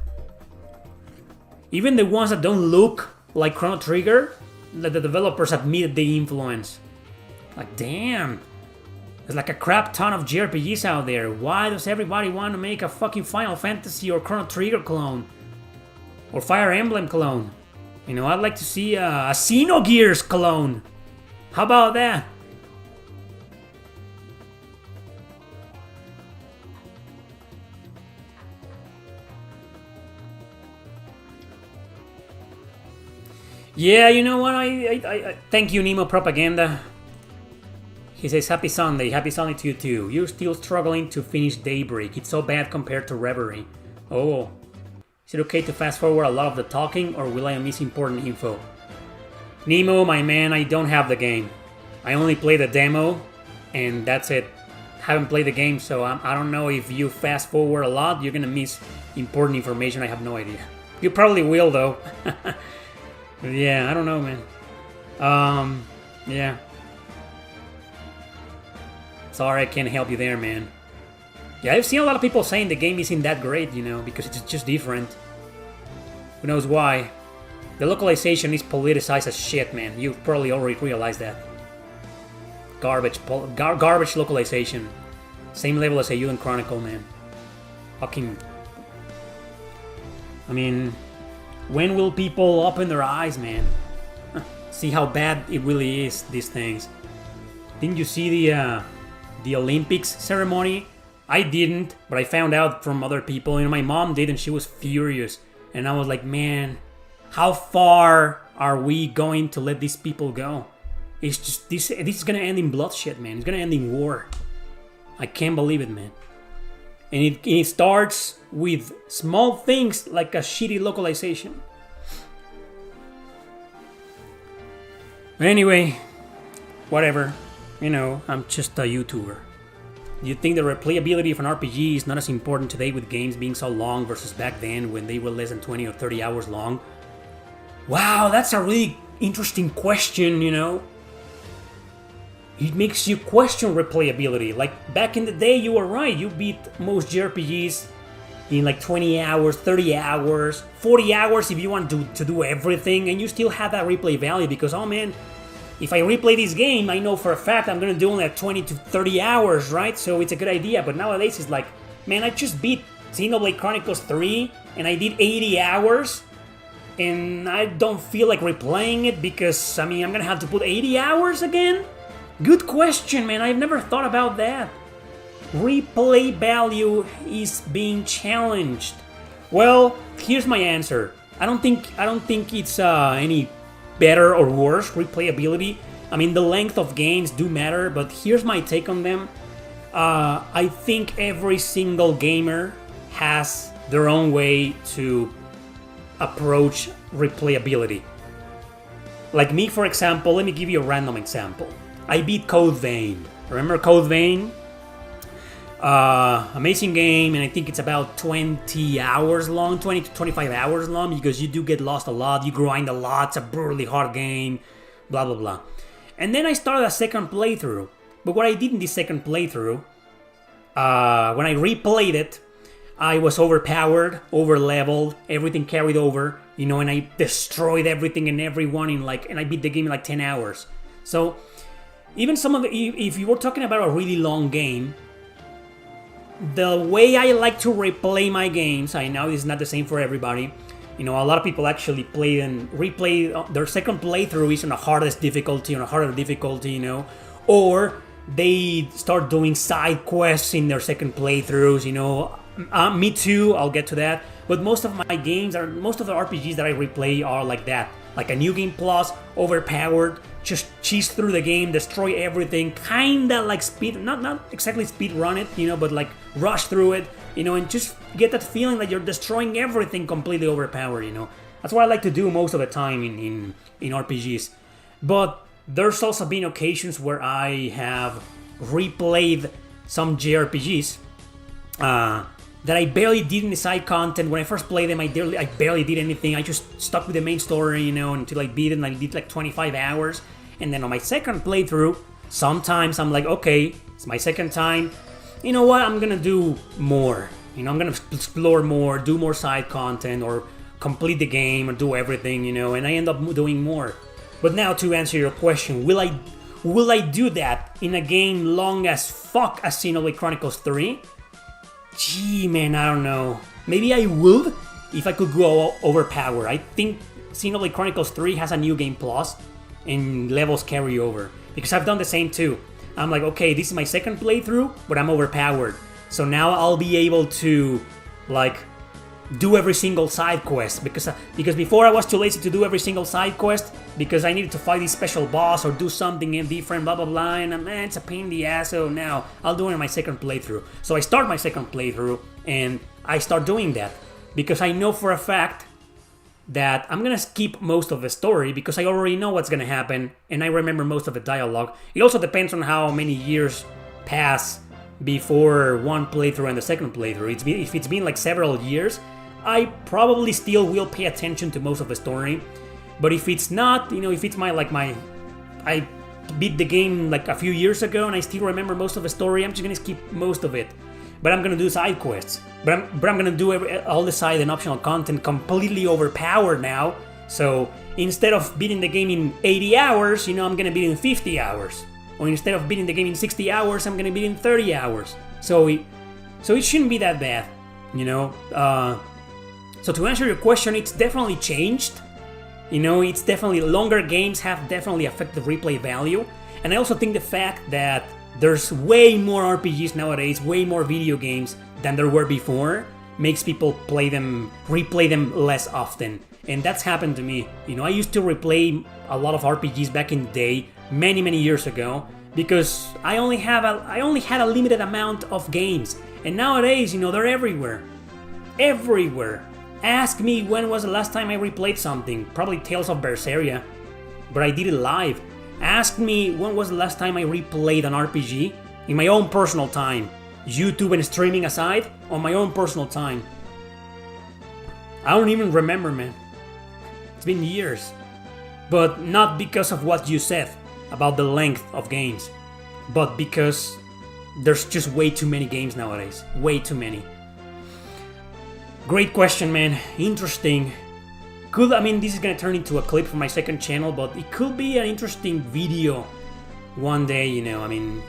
Even the ones that don't look like Chrono Trigger, the developers admitted the influence. Like, damn. There's like a crap ton of JRPGs out there. Why does everybody want to make a fucking Final Fantasy or Chrono Trigger clone? Or Fire Emblem clone? You know, I'd like to see a Xenogears clone. How about that? Yeah, you know what? I thank you, Nemo Propaganda. He says, Happy Sunday to you too. You're still struggling to finish Daybreak. It's so bad compared to Reverie. Oh. Is it okay to fast forward a lot of the talking, or will I miss important info? Nemo, my man, I don't have the game. I only play the demo, and that's it. Haven't played the game, so I don't know if you fast forward a lot, you're gonna miss important information. I have no idea. You probably will, though. Yeah, I don't know, man. Yeah. Sorry, I can't help you there, man. Yeah, I've seen a lot of people saying the game isn't that great, you know, because it's just different. Who knows why? The localization is politicized as shit, man. You've probably already realized that. Garbage localization. Same level as a Ewan Chronicle, man. Fucking... I mean... When will people open their eyes, man? See how bad it really is, these things. Didn't you see the Olympics ceremony? I didn't, but I found out from other people. You know, my mom did, and she was furious. And I was like, man, how far are we going to let these people go? It's just this is gonna end in bloodshed, man. It's gonna end in war. I can't believe it, man. And it starts with small things like a shitty localization. But anyway, whatever. You know, I'm just a YouTuber. Do you think the replayability of an RPG is not as important today with games being so long versus back then when they were less than 20 or 30 hours long? Wow, that's a really interesting question, you know? It makes you question replayability. Like, back in the day, you were right. You beat most JRPGs in like 20 hours, 30 hours, 40 hours if you want to do everything, and you still have that replay value because, oh man, if I replay this game, I know for a fact I'm gonna do only like 20 to 30 hours, right? So it's a good idea. But nowadays it's like, man, I just beat Xenoblade Chronicles 3 and I did 80 hours and I don't feel like replaying it because, I mean, I'm gonna have to put 80 hours again? Good question, man. I've never thought about that. Replay value is being challenged. Well, here's my answer. I don't think it's any better or worse replayability. I mean, the length of games do matter, but here's my take on them. I think every single gamer has their own way to approach replayability. Like me, for example, let me give you a random example. I beat Code Vein. Remember Code Vein? Amazing game, and I think it's about 20 hours long, 20 to 25 hours long, because you do get lost a lot, you grind a lot, it's a brutally hard game, blah blah blah. And then I started a second playthrough. But what I did in this second playthrough, when I replayed it, I was overpowered, over-leveled, everything carried over, you know, and I destroyed everything and everyone and I beat the game in like 10 hours. So, even if you were talking about a really long game, the way I like to replay my games, I know it's not the same for everybody. You know, a lot of people actually play and replay their second playthrough is on a hardest difficulty, on a harder difficulty, you know, or they start doing side quests in their second playthroughs, you know. Me too, I'll get to that. But most of my games most of the RPGs that I replay are like that. Like a new game plus, overpowered, just cheese through the game, destroy everything, kinda like not exactly speed run it, you know, but like rush through it, you know, and just get that feeling that you're destroying everything completely overpowered, you know. That's what I like to do most of the time in RPGs. But there's also been occasions where I have replayed some JRPGs that I barely did in the side content. When I first played them, I barely did anything. I just stuck with the main story, you know, until I beat it, and I did like 25 hours. And then on my second playthrough, sometimes I'm like, okay, it's my second time. You know what? I'm gonna do more. You know, I'm gonna explore more, do more side content, or complete the game, or do everything, you know, and I end up doing more. But now to answer your question, will I do that in a game long as fuck as Xenoblade Chronicles 3? Gee, man, I don't know. Maybe I would if I could go overpower. I think Xenoblade Chronicles 3 has a new game plus and levels carry over. Because I've done the same too. I'm like, okay, this is my second playthrough, but I'm overpowered. So now I'll be able to, like, do every single side quest. Because before I was too lazy to do every single side quest because I needed to fight this special boss or do something different, blah blah blah, and man, it's a pain in the ass. So now I'll do it in my second playthrough. So I start my second playthrough and I start doing that because I know for a fact that I'm gonna skip most of the story because I already know what's gonna happen and I remember most of the dialogue. It also depends on how many years pass before one playthrough and the second playthrough. If it's been like several years, I probably still will pay attention to most of the story. But if it's not, you know, if it's I beat the game like a few years ago and I still remember most of the story, I'm just gonna skip most of it. But I'm gonna do side quests. But I'm gonna do all the side and optional content completely overpowered now. So instead of beating the game in 80 hours, you know, I'm gonna beat it in 50 hours. Or instead of beating the game in 60 hours, I'm gonna beat it in 30 hours. So it shouldn't be that bad, you know. So to answer your question, it's definitely changed. You know, it's definitely longer games have definitely affected replay value. And I also think the fact that there's way more RPGs nowadays, way more video games than there were before, makes people replay them less often. And that's happened to me. You know, I used to replay a lot of RPGs back in the day, many years ago, because I only had a limited amount of games. And nowadays, you know, they're everywhere. Everywhere. Ask me when was the last time I replayed something. Probably Tales of Berseria, but I did it live. Ask me when was the last time I replayed an RPG in my own personal time. YouTube and streaming aside, on my own personal time. I don't even remember, man. It's been years. But not because of what you said about the length of games, but because there's just way too many games nowadays. Way too many. Great question, man. Interesting. This is gonna turn into a clip from my second channel, but it could be an interesting video one day, you know. I mean,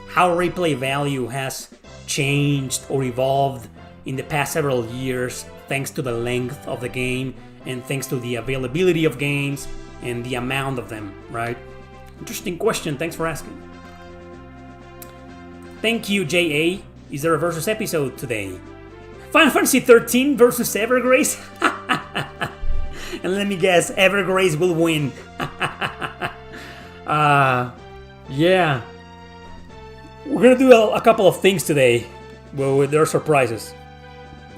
how replay value has changed or evolved in the past several years thanks to the length of the game and thanks to the availability of games and the amount of them, right? Interesting question. Thanks for asking. Thank you, J.A. Is there a versus episode today? Final Fantasy 13 versus Evergrace? And let me guess, Evergrace will win. Yeah. We're gonna do a couple of things today. Well, there are surprises.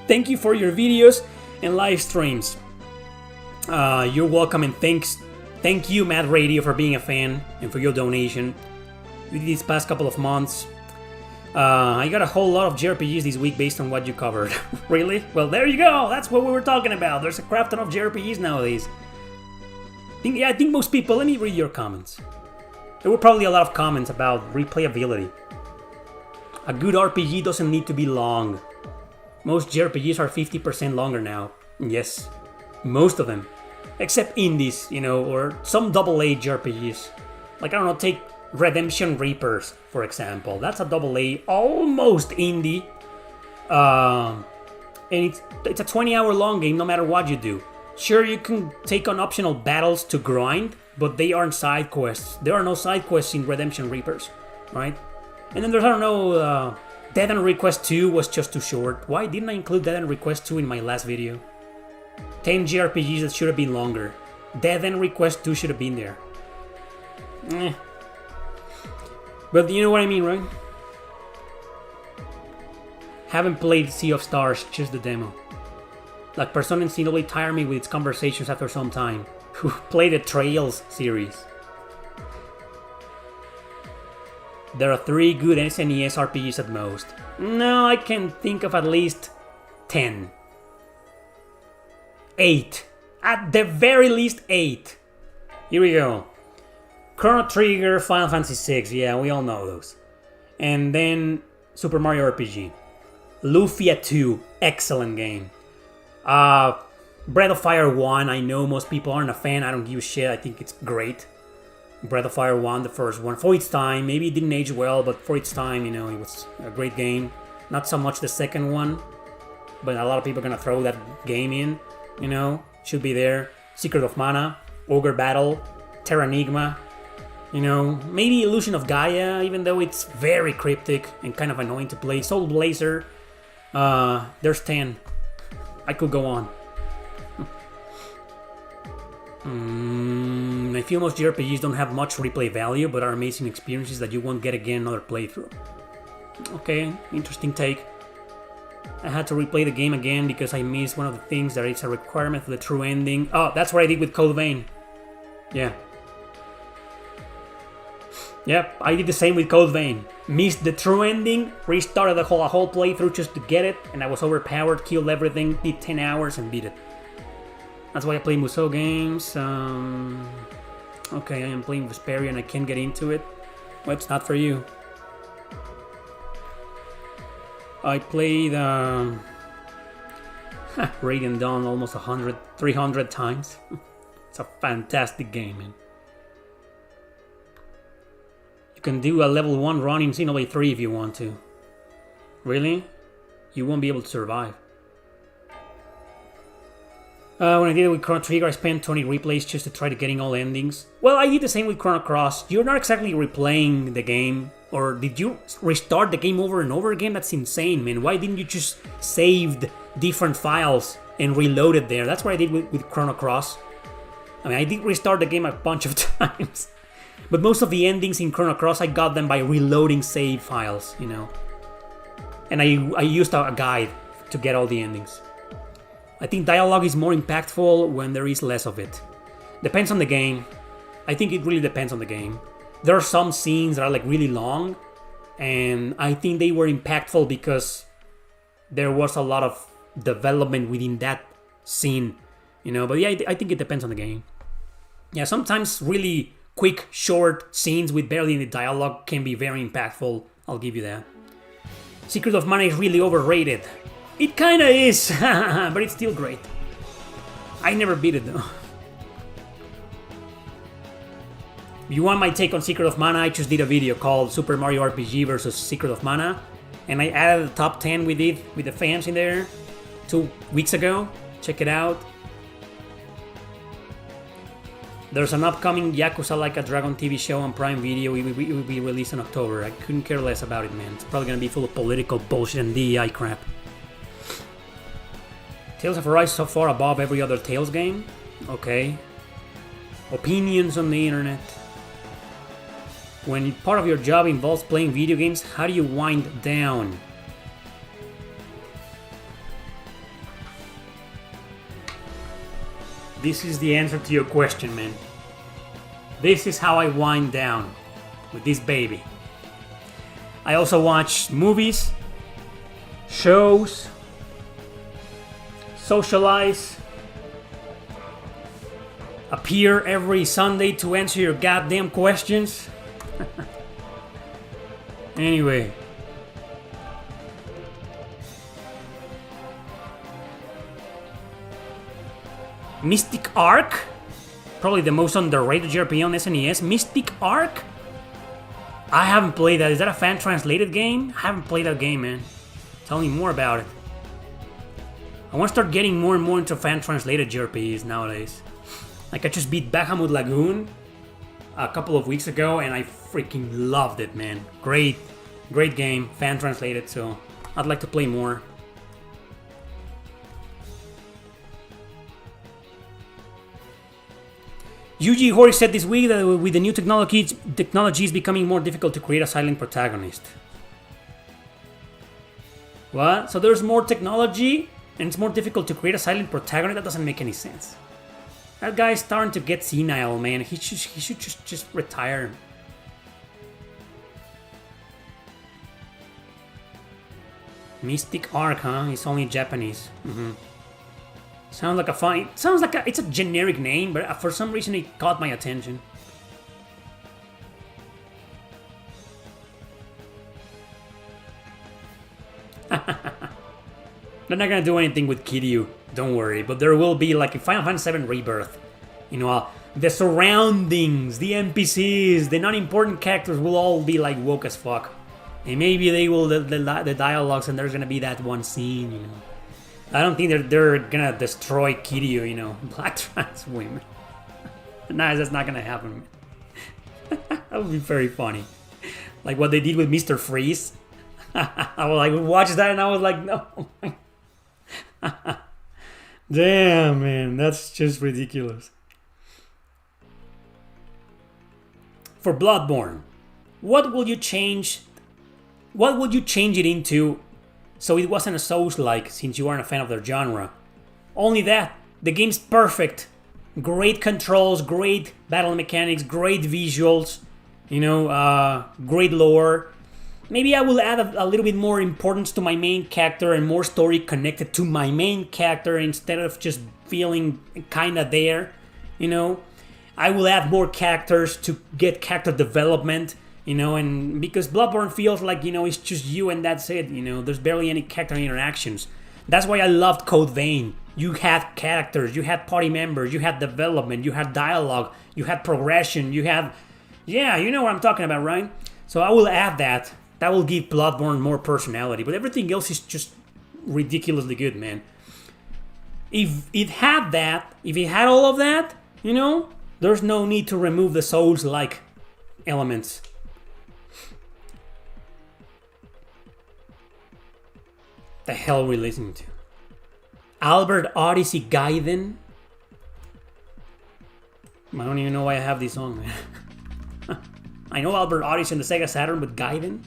Thank you for your videos and live streams. You're welcome, and thank you, Mad Radio, for being a fan and for your donation. These past couple of months. I got a whole lot of JRPGs this week based on what you covered. Really? Well, there you go. That's what we were talking about. There's a crap ton of JRPGs nowadays. I think most people... Let me read your comments. There were probably a lot of comments about replayability. A good RPG doesn't need to be long. Most JRPGs are 50% longer now. Yes, most of them. Except indies, you know, or some AA JRPGs. Like, I don't know, take Redemption Reapers, for example. That's a AA, almost indie. And it's a 20-hour long game no matter what you do. Sure, you can take on optional battles to grind, but they aren't side quests. There are no side quests in Redemption Reapers, right? And then there's, I don't know, Dead End Request 2 was just too short. Why didn't I include Dead End Request 2 in my last video? 10 JRPGs that should have been longer. Dead End Request 2 should have been there. But you know what I mean, right? Haven't played Sea of Stars, just the demo. Like, Persona Xenoblade tired me with its conversations after some time. Play the Trails series. There are 3 good SNES RPGs at most. No, I can think of at least 10. 8. At the very least 8. Here we go. Chrono Trigger, Final Fantasy VI. Yeah, we all know those. And then Super Mario RPG. Lufia 2. Excellent game. Breath of Fire 1. I know most people aren't a fan. I don't give a shit. I think it's great. Breath of Fire 1, the first one. For its time. Maybe it didn't age well, but for its time, you know, it was a great game. Not so much the second one. But a lot of people are gonna throw that game in. You know, should be there. Secret of Mana, Ogre Battle, Terranigma, you know, maybe Illusion of Gaia, even though it's very cryptic and kind of annoying to play. Soul Blazer, there's 10. I could go on. I feel most JRPGs don't have much replay value, but are amazing experiences that you won't get again another playthrough. Okay, interesting take. I had to replay the game again because I missed one of the things that is a requirement for the true ending. Oh, that's what I did with Code Vein. Yeah. Yep, I did the same with Code Vein. Missed the true ending, restarted a whole playthrough just to get it, and I was overpowered, killed everything, did 10 hours and beat it. That's why I play Musou games. Okay, I am playing Vesperia and I can't get into it. Well, it's not for you. I played Radiant Dawn almost 300 times. It's a fantastic game, man. You can do a level 1 run in Xenoblade 3 if you want to. Really? You won't be able to survive. When I did it with Chrono Trigger, I spent 20 replays just to try to getting all endings. Well, I did the same with Chrono Cross. You're not exactly replaying the game. Or did you restart the game over and over again? That's insane, man. Why didn't you just save different files and reload it there? That's what I did with Chrono Cross. I mean, I did restart the game a bunch of times. But most of the endings in Chrono Cross, I got them by reloading save files, you know. And I used a guide to get all the endings. I think dialogue is more impactful when there is less of it. Depends on the game. I think it really depends on the game. There are some scenes that are like really long, and I think they were impactful because there was a lot of development within that scene, you know. But yeah, I think it depends on the game. Yeah, sometimes really quick, short scenes with barely any dialogue can be very impactful. I'll give you that. Secret of Mana is really overrated. It kinda is, but it's still great. I never beat it though. If you want my take on Secret of Mana, I just did a video called Super Mario RPG versus Secret of Mana. And I added the top 10 we did with the fans in there 2 weeks ago. Check it out. There's an upcoming Yakuza Like a Dragon TV show on Prime Video. It will be released in October. I couldn't care less about it, man. It's probably gonna be full of political bullshit and DEI crap. Tales of Arise so far above every other Tales game. Okay. Opinions on the internet. When part of your job involves playing video games, how do you wind down? This is the answer to your question, man. This is how I wind down with this baby. I also watch movies, shows, socialize, appear every Sunday to answer your goddamn questions. Anyway. Mystic Arc? Probably the most underrated JRPG on SNES. Mystic Arc? I haven't played that. Is that a fan-translated game? I haven't played that game, man. Tell me more about it. I want to start getting more and more into fan-translated JRPGs nowadays. Like, I just beat Bahamut Lagoon a couple of weeks ago, and I freaking loved it, man. Great game, fan-translated, so I'd like to play more. Yuji Hori said this week that with the new technology, it's becoming more difficult to create a silent protagonist. What? So there's more technology, and it's more difficult to create a silent protagonist? That doesn't make any sense. That guy's starting to get senile, man. He should just retire. Mystic Arc, huh? It's only Japanese. Sounds like a fun. Sounds like it's a generic name, but for some reason it caught my attention. They're not gonna do anything with Kiryu, don't worry. But there will be like a Final Fantasy VII Rebirth. You know, the surroundings, the NPCs, the non-important characters will all be like woke as fuck. And maybe they will the dialogues, and there's gonna be that one scene, you know. I don't think they're gonna destroy Kiryu, you know, black trans women. Nah, that's not gonna happen. That would be very funny. Like what they did with Mr. Freeze. I was like, watch that, and I was like, no. Damn, man, that's just ridiculous. For Bloodborne, what will you change? What would you change it into? So it wasn't a Souls-like, since you aren't a fan of their genre. Only that, the game's perfect. Great controls, great battle mechanics, great visuals, you know, great lore. Maybe I will add a little bit more importance to my main character and more story connected to my main character instead of just feeling kinda there, you know. I will add more characters to get character development. You know, and because Bloodborne feels like, you know, it's just you and that's it, you know, there's barely any character interactions. That's why I loved Code Vein. You had characters, you had party members, you had development, you had dialogue, you had progression, you had... Yeah, you know what I'm talking about, right? So I will add that. That will give Bloodborne more personality, but everything else is just ridiculously good, man. If it had that, if it had all of that, you know, there's no need to remove the Souls-like elements. The hell are we listening to? Albert Odyssey Gaiden? I don't even know why I have this song, man. I know Albert Odyssey on the Sega Saturn, but Gaiden?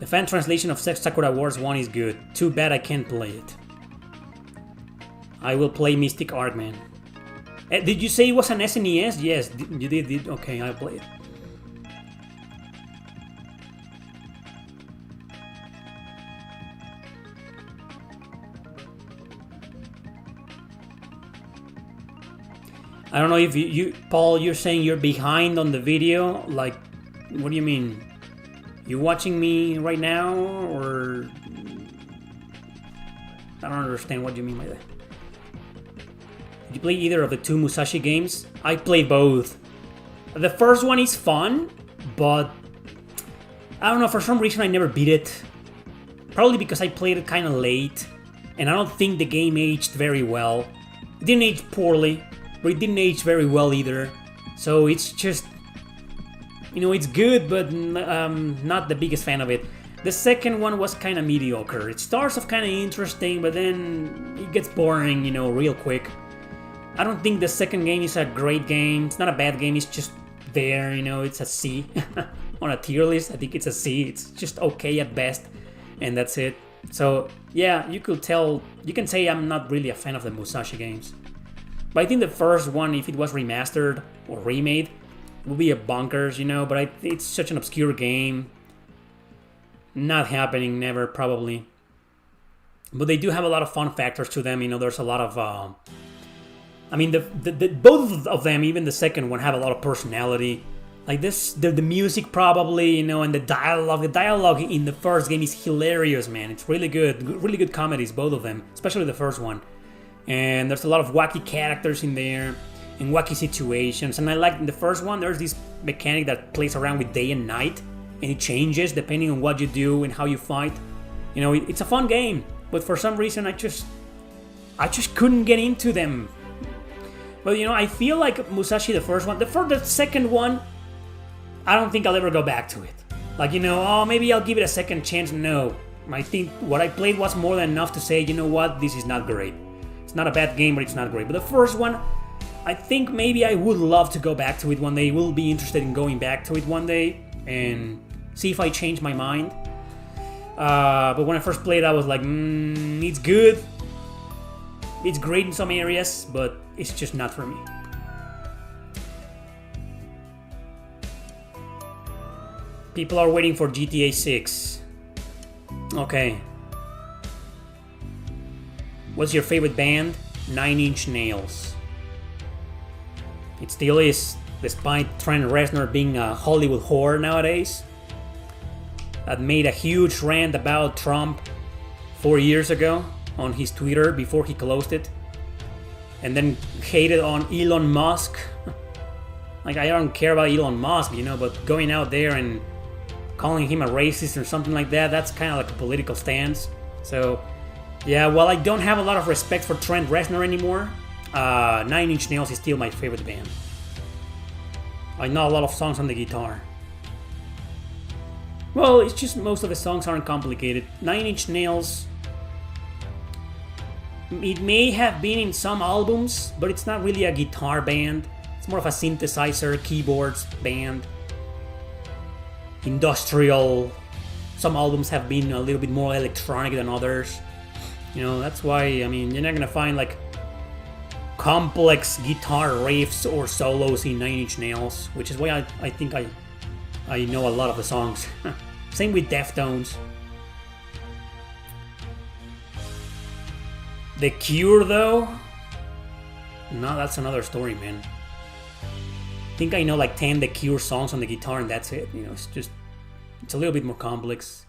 The fan translation of Sex Sakura Wars 1 is good. Too bad I can't play it. I will play Mystic Arc, man. Did you say it was an SNES? Yes, you did. Okay, I'll play it. I don't know if you Paul, you're saying you're behind on the video. Like, what do you mean? You watching me right now, or I don't understand what you mean by that. Did you play either of the two Musashi games? I played both. The first one is fun, but I don't know, for some reason I never beat it. Probably because I played it kind of late, and I don't think the game aged very well. It didn't age poorly, but it didn't age very well either. So it's just, you know, it's good, but not the biggest fan of it. The second one was kind of mediocre. It starts off kind of interesting, but then it gets boring, you know, real quick. I don't think the second game is a great game. It's not a bad game, it's just there, you know, it's a C. On a tier list, I think it's a C. It's just okay at best, and that's it. So, yeah, you could tell, you can say I'm not really a fan of the Musashi games. But I think the first one, if it was remastered or remade, would be a bonkers, you know, but it's such an obscure game. Not happening, never, probably. But they do have a lot of fun factors to them, you know, there's a lot of... I mean, both of them, even the second one, have a lot of personality. Like this, the music probably, and the dialogue. The dialogue in the first game is hilarious, man. It's really good comedies, both of them, especially the first one. And there's a lot of wacky characters in there and wacky situations. And I like in the first one, there's this mechanic that plays around with day and night, and it changes depending on what you do and how you fight. It's a fun game, but for some reason I just couldn't get into them. But I feel like Musashi, the first one, the second one, I don't think I'll ever go back to it. Like, maybe I'll give it a second chance. No. I think what I played was more than enough to say, you know what, this is not great. It's not a bad game, but it's not great. But the first one, I think maybe I would love to go back to it one day. Will be interested in going back to it one day and see if I change my mind. But when I first played, I was like, it's good. It's great in some areas, but it's just not for me. People are waiting for GTA 6. Okay. What's your favorite band? 9 Inch Nails. It still is, despite Trent Reznor being a Hollywood whore nowadays. That made a huge rant about Trump 4 years ago on his Twitter before he closed it. And then hated on Elon Musk. Like, I don't care about Elon Musk, but going out there and calling him a racist or something like that, that's kind of like a political stance. So, yeah, while I don't have a lot of respect for Trent Reznor anymore, 9 Inch Nails is still my favorite band. I know a lot of songs on the guitar. Well, it's just most of the songs aren't complicated. 9 Inch Nails, it may have been in some albums, but it's not really a guitar band. It's more of a synthesizer, keyboards band. Industrial. Some albums have been a little bit more electronic than others. That's why, you're not gonna find like complex guitar riffs or solos in 9 Inch Nails, which is why I think I know a lot of the songs. Same with Deftones. The Cure, though? No, that's another story, man. I think I know like 10 The Cure songs on the guitar and that's it. It's a little bit more complex.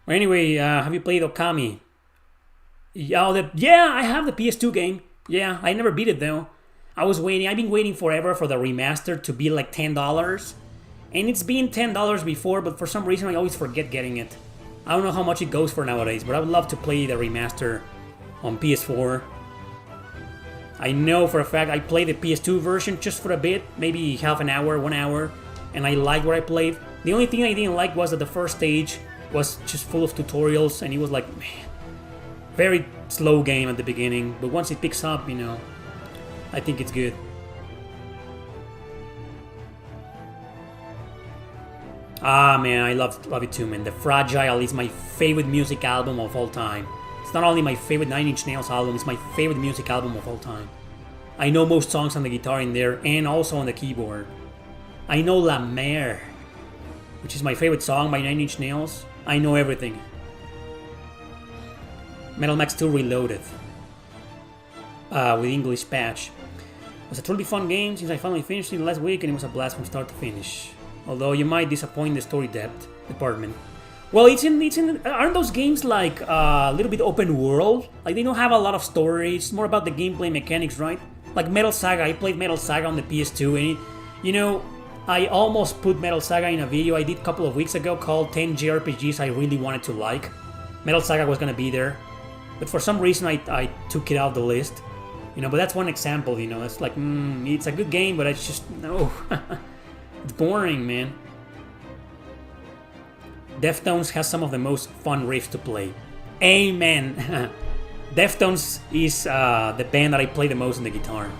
But anyway, have you played Okami? Yeah, I have the PS2 game. Yeah, I never beat it though. I've been waiting forever for the remaster to be like $10. And it's been $10 before, but for some reason I always forget getting it. I don't know how much it goes for nowadays, but I would love to play the remaster on PS4. I know for a fact I played the PS2 version just for a bit, maybe half an hour, 1 hour, and I liked what I played. The only thing I didn't like was that the first stage was just full of tutorials, and it was like, man, very slow game at the beginning, but once it picks up, I think it's good. Ah man, I love it too, man. The Fragile is my favorite music album of all time. It's not only my favorite 9 Inch Nails album, it's my favorite music album of all time. I know most songs on the guitar in there and also on the keyboard. I know La Mer, which is my favorite song by 9 Inch Nails. I know everything. Metal Max 2 Reloaded with English patch. It was a truly fun game since I finally finished it last week and it was a blast from start to finish. Although you might disappoint the story depth department. Well, aren't those games like a little bit open world? Like they don't have a lot of story. It's more about the gameplay mechanics, right? Like Metal Saga. I played Metal Saga on the PS2, and I almost put Metal Saga in a video I did a couple of weeks ago called 10 JRPGs I really wanted to like. Metal Saga was gonna be there, but for some reason I took it out of the list. But that's one example. It's like it's a good game, but it's just no. It's boring, man. Deftones has some of the most fun riffs to play. Amen. Deftones is the band that I play the most on the guitar.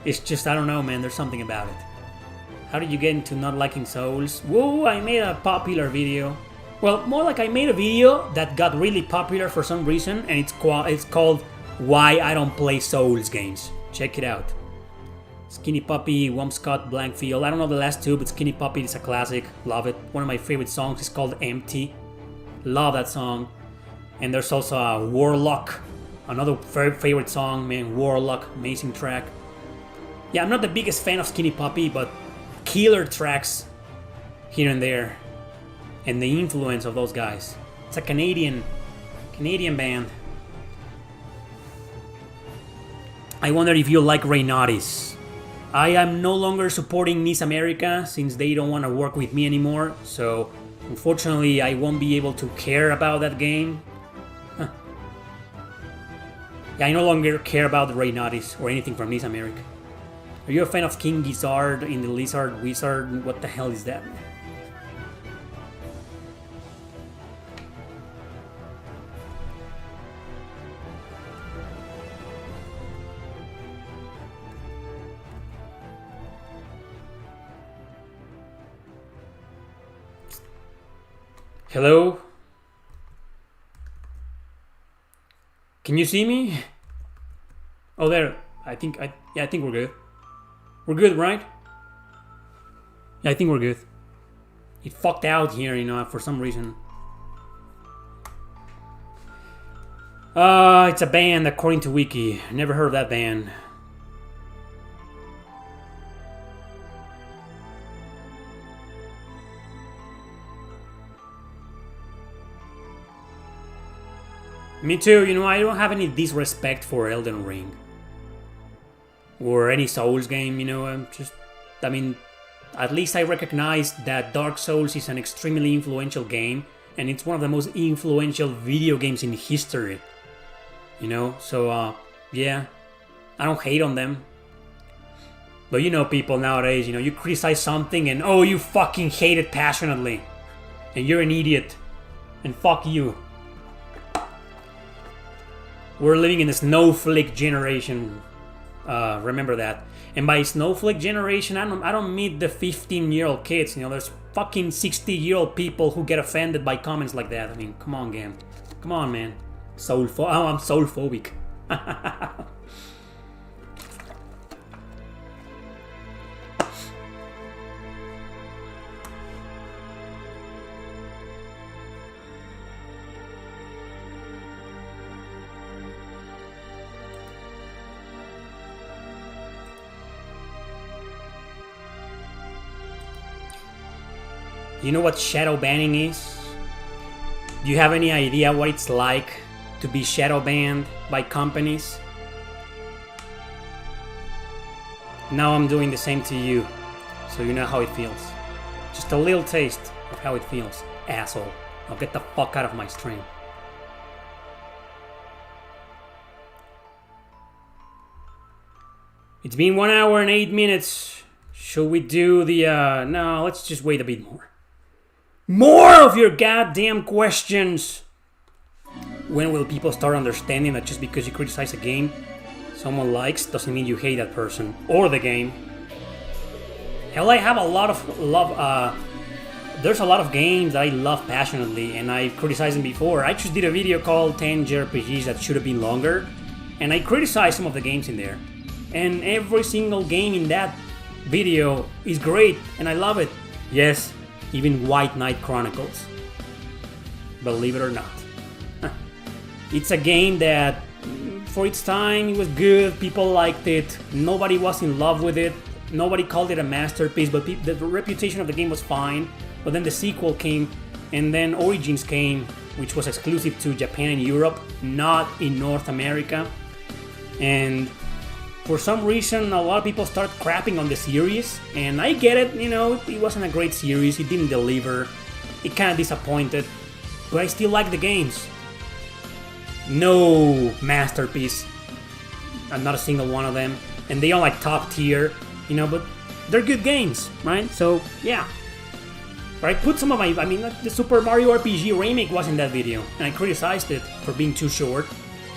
It's just, I don't know, man, there's something about it. How did you get into not liking Souls? Whoa, I made a popular video. Well, more like I made a video that got really popular for some reason, and it's called Why I Don't Play Souls Games. Check it out. Skinny Puppy, Wumpscott, Blankfield. I don't know the last two, but Skinny Puppy is a classic. Love it. One of my favorite songs is called Empty. Love that song. And there's also a Warlock. Another very favorite song, man. Warlock, amazing track. Yeah, I'm not the biggest fan of Skinny Puppy, but killer tracks here and there, and the influence of those guys. It's a Canadian band. I wonder if you like Reynautis. I am no longer supporting Nice America since they don't want to work with me anymore, so unfortunately I won't be able to care about that game. Yeah, I no longer care about Reynautis or anything from Nice America. Are you a fan of King Gizzard in the Lizard Wizard? What the hell is that? Hello? Can you see me? Oh, there. I think we're good. We're good, right? Yeah, I think we're good. It fucked out here, you know, for some reason. It's a band according to Wiki. Never heard of that band. Me too, you know, I don't have any disrespect for Elden Ring. Or any Souls game, you know, at least I recognize that Dark Souls is an extremely influential game, and it's one of the most influential video games in history. You know, so, yeah, I don't hate on them. But you know people nowadays, you know, you criticize something and, oh, you fucking hate it passionately. And you're an idiot. And fuck you. We're living in a snowflake generation. Remember that. And by snowflake generation, I don't mean the 15-year-old kids. You know, there's fucking 60-year-old people who get offended by comments like that. I mean, come on, game. Come on, man. I'm soulphobic. You know what shadow banning is? Do you have any idea what it's like to be shadow banned by companies? Now I'm doing the same to you, so you know how it feels. Just a little taste of how it feels, asshole. Now get the fuck out of my stream. It's been 1 hour and 8 minutes. Should we do the, no, let's just wait a bit more. More of your goddamn questions! When will people start understanding that just because you criticize a game someone likes doesn't mean you hate that person or the game? Hell, I have a lot of love, there's a lot of games that I love passionately and I've criticized them before. I just did a video called 10 JRPGs that should have been longer, and I criticized some of the games in there. And every single game in that video is great and I love it. Yes, even White Knight Chronicles. Believe it or not. It's a game that, for its time, it was good, people liked it, nobody was in love with it, nobody called it a masterpiece, but the reputation of the game was fine. But then the sequel came, and then Origins came, which was exclusive to Japan and Europe, not in North America. And for some reason, a lot of people start crapping on the series, and I get it, you know, it wasn't a great series, it didn't deliver, it kind of disappointed, but I still like the games. No masterpiece, not a single one of them, and they are like top tier, you know, but they're good games, right? So, yeah. But I put some of my, the Super Mario RPG remake was in that video, and I criticized it for being too short.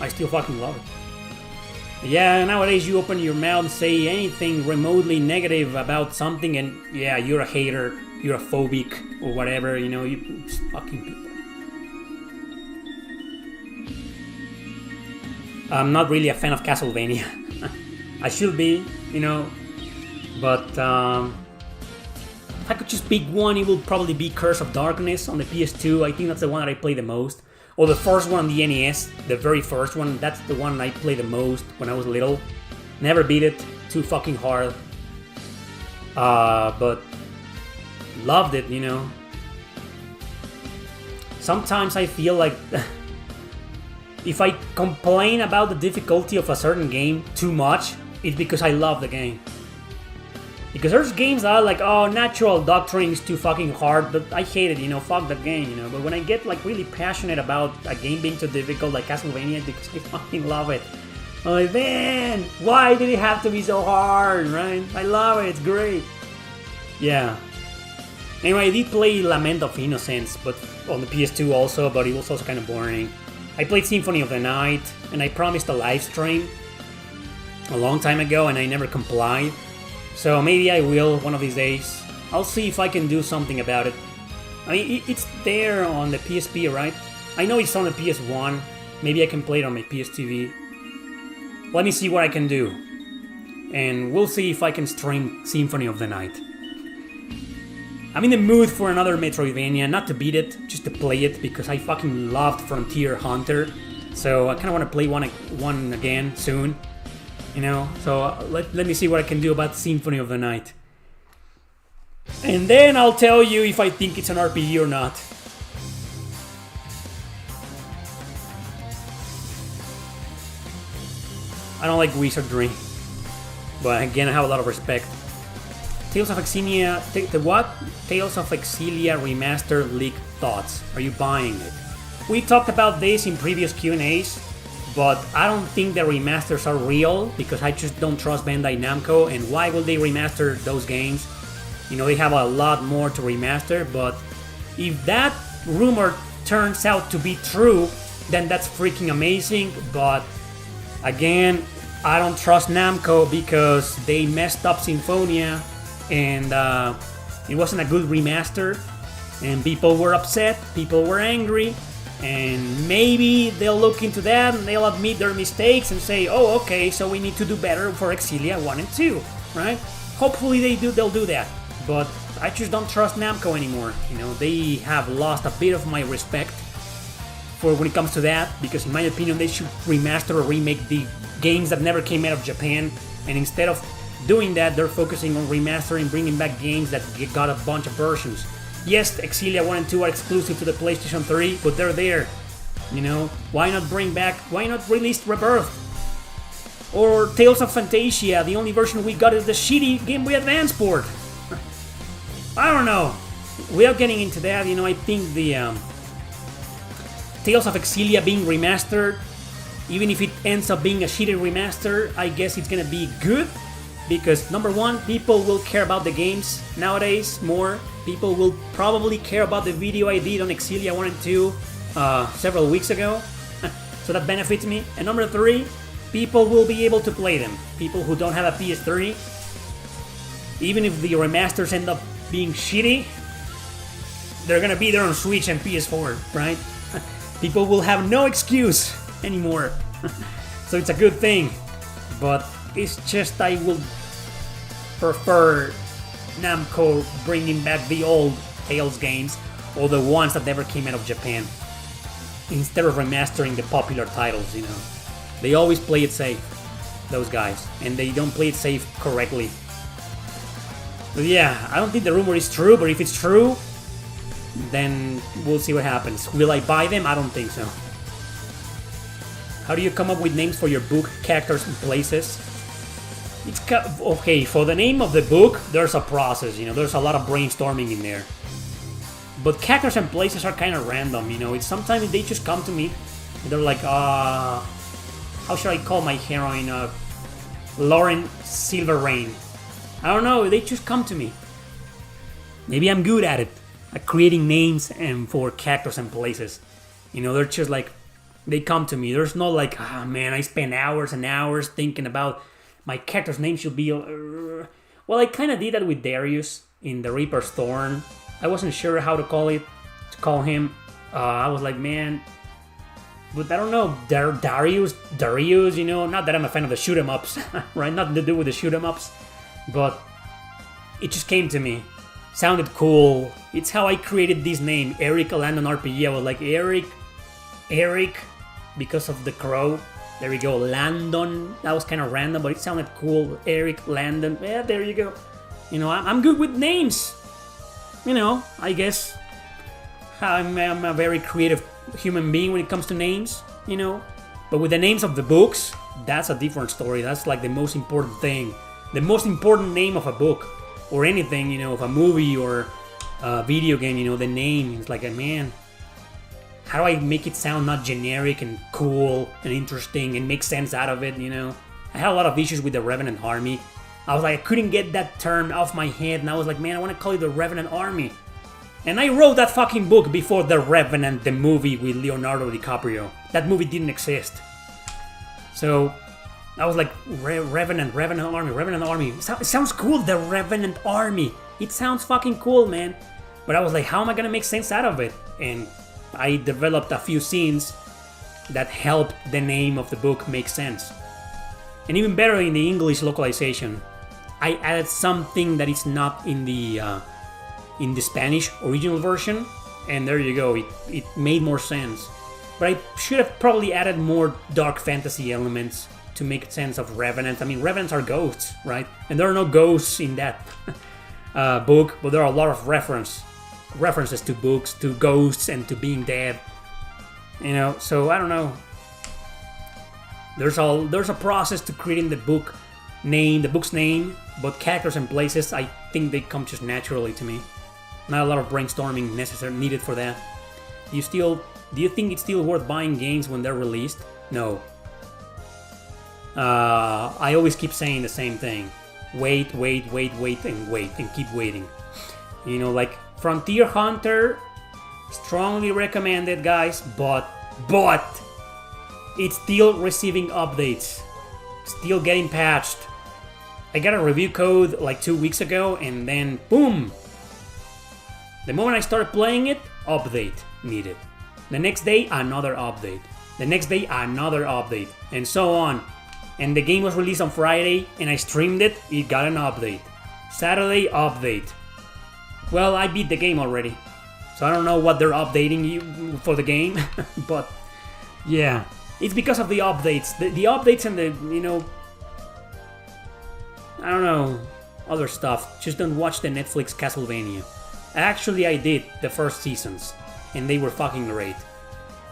I still fucking love it. Yeah, nowadays you open your mouth and say anything remotely negative about something and yeah, you're a hater, you're a phobic, or whatever, you know, you fucking people. I'm not really a fan of Castlevania. I should be, you know, but if I could just pick one, it would probably be Curse of Darkness on the PS2. I think that's the one that I play the most. Or the first one on the NES, the very first one, that's the one I played the most when I was little. Never beat it, too fucking hard. But loved it, you know. Sometimes I feel like if I complain about the difficulty of a certain game too much, it's because I love the game. Because there's games that are like, oh, Natural Doctrine is too fucking hard, but I hate it, you know, fuck that game, you know. But when I get like really passionate about a game being too difficult, like Castlevania, because I fucking love it. I'm like, man, why did it have to be so hard, right? I love it, it's great. Yeah. Anyway, I did play Lament of Innocence, but on the PS2 also, but it was also kind of boring. I played Symphony of the Night, and I promised a live stream a long time ago, and I never complied. So maybe I will one of these days. I'll see if I can do something about it. I mean, it's there on the PSP, right? I know it's on the PS1. Maybe I can play it on my PS TV. Let me see what I can do. And we'll see if I can stream Symphony of the Night. I'm in the mood for another Metroidvania, not to beat it, just to play it, because I fucking loved Frontier Hunter. So I kind of want to play one again soon. You know, so let me see what I can do about Symphony of the Night. And then I'll tell you if I think it's an RPG or not. I don't like wizardry, but again, I have a lot of respect. Tales of Exilia, the what? Tales of Exilia Remastered leaked thoughts. Are you buying it? We talked about this in previous Q&As, but I don't think the remasters are real because I just don't trust Bandai Namco, and why will they remaster those games? You know, they have a lot more to remaster, but if that rumor turns out to be true, then that's freaking amazing, but again, I don't trust Namco because they messed up Symphonia and it wasn't a good remaster, and people were upset, people were angry, and maybe they'll look into that and they'll admit their mistakes and say, oh, okay, so we need to do better for Exilia 1 and 2, right? Hopefully they'll do that, but I just don't trust Namco anymore. You know, they have lost a bit of my respect for when it comes to that, because in my opinion they should remaster or remake the games that never came out of Japan, and instead of doing that, they're focusing on remastering, bringing back games that got a bunch of versions. Yes, Exilia 1 and 2 are exclusive to the PlayStation 3, but they're there. You know, why not release Rebirth? Or Tales of Fantasia, the only version we got is the shitty Game Boy Advance port. I don't know. Without getting into that, you know, I think the Tales of Exilia being remastered, even if it ends up being a shitty remaster, I guess it's gonna be good. Because number one, people will care about the games nowadays more. People will probably care about the video I did on Exilia 1 and 2 several weeks ago. So that benefits me. And number three, people will be able to play them. People who don't have a PS3, even if the remasters end up being shitty, they're gonna be there on Switch and PS4, right? People will have no excuse anymore. So it's a good thing. But it's just I would prefer Namco bringing back the old Tales games, or the ones that never came out of Japan, instead of remastering the popular titles, you know. They always play it safe, those guys, and they don't play it safe correctly. But yeah, I don't think the rumor is true, but if it's true, then we'll see what happens. Will I buy them? I don't think so. How do you come up with names for your book, characters, and places? It's okay, for the name of the book, there's a process, you know, there's a lot of brainstorming in there. But characters and places are kind of random, you know, it's sometimes they just come to me, and they're like, how should I call my heroine, Lauren Silverrain? I don't know, they just come to me. Maybe I'm good at it, at creating names and for characters and places. You know, they're just like, they come to me. There's no like, man, I spend hours and hours thinking about my character's name should be... Well, I kind of did that with Darius in the Reaper's Thorn. I wasn't sure how to call him. I was like, man... But I don't know, Darius, you know, not that I'm a fan of the shoot 'em ups, right? Nothing to do with the shoot 'em ups. But it just came to me. Sounded cool. It's how I created this name, Erick Landon RPG. I was like, Erick, because of the crow. There we go, Landon. That was kind of random, but it sounded cool. Erick Landon. Yeah, there you go. You know, I'm good with names. You know, I guess I'm a very creative human being when it comes to names, you know. But with the names of the books, that's a different story. That's like the most important thing. The most important name of a book or anything, you know, of a movie or a video game, you know, the name is like, man, how do I make it sound not generic and cool and interesting and make sense out of it, you know? I had a lot of issues with the Revenant Army. I was like, I couldn't get that term off my head, and I was like, man, I want to call it the Revenant Army. And I wrote that fucking book before The Revenant, the movie with Leonardo DiCaprio. That movie didn't exist. So I was like, Revenant Army. It sounds cool, the Revenant Army. It sounds fucking cool, man. But I was like, how am I gonna make sense out of it? And I developed a few scenes that helped the name of the book make sense. And even better in the English localization, I added something that is not in the Spanish original version, and there you go, it made more sense. But I should have probably added more dark fantasy elements to make sense of Revenant. I mean, Revenants are ghosts, right? And there are no ghosts in that book, but there are a lot of references to books, to ghosts, and to being dead. You know, so I don't know. There's a process to creating the book's name, but characters and places, I think they come just naturally to me. Not a lot of brainstorming needed for that. Do you think it's still worth buying games when they're released? No. I always keep saying the same thing. Wait, and keep waiting. You know, like Frontier Hunter, strongly recommended, guys, but it's still receiving updates, still getting patched. I got a review code like 2 weeks ago, and then boom! The moment I started playing it, update needed. The next day, another update. The next day, another update, and so on. And the game was released on Friday, and I streamed it, it got an update. Saturday, update. Well, I beat the game already, so I don't know what they're updating you for the game, but yeah. It's because of the updates. The updates and the, you know, I don't know, other stuff. Just don't watch the Netflix Castlevania. Actually, I did the first seasons, and they were fucking great.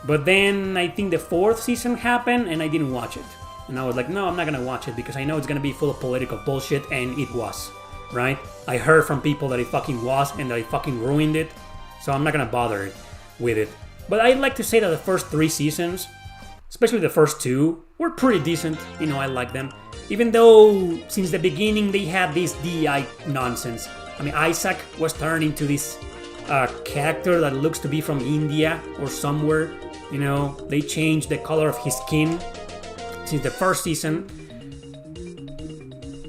But then I think the 4th season happened, and I didn't watch it. And I was like, no, I'm not gonna watch it because I know it's gonna be full of political bullshit, and it was, right? I heard from people that it fucking was, and that it fucking ruined it, so I'm not gonna bother with it. But I'd like to say that the first 3 seasons, especially the first 2, were pretty decent. You know, I like them. Even though, since the beginning, they had this DI nonsense. I mean, Isaac was turned into this character that looks to be from India or somewhere. You know, they changed the color of his skin since the first season.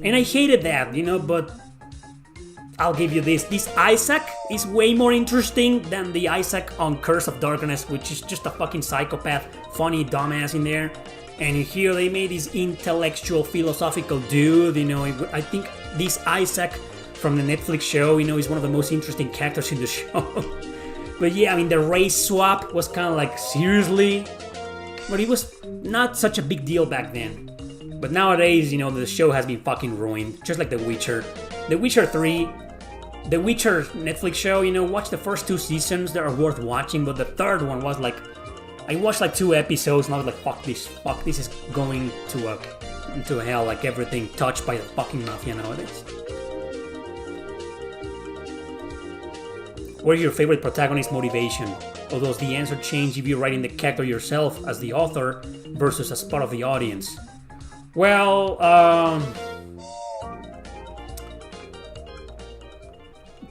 And I hated that, you know, but I'll give you this. This Isaac is way more interesting than the Isaac on Curse of Darkness, which is just a fucking psychopath, funny dumbass in there. And here they made this intellectual, philosophical dude, you know. I think this Isaac from the Netflix show, you know, is one of the most interesting characters in the show. But yeah, I mean, the race swap was kind of like, seriously? But it was not such a big deal back then. But nowadays, you know, the show has been fucking ruined, just like The Witcher. The Witcher 3, The Witcher Netflix show, you know, watch the first 2 seasons, they are worth watching, but the 3rd one was like, I watched like 2 episodes and I was like, fuck this is going to hell, like everything touched by the fucking mafia nowadays. What is your favorite protagonist motivation? Or does the answer change if you're writing the character yourself as the author versus as part of the audience? Well,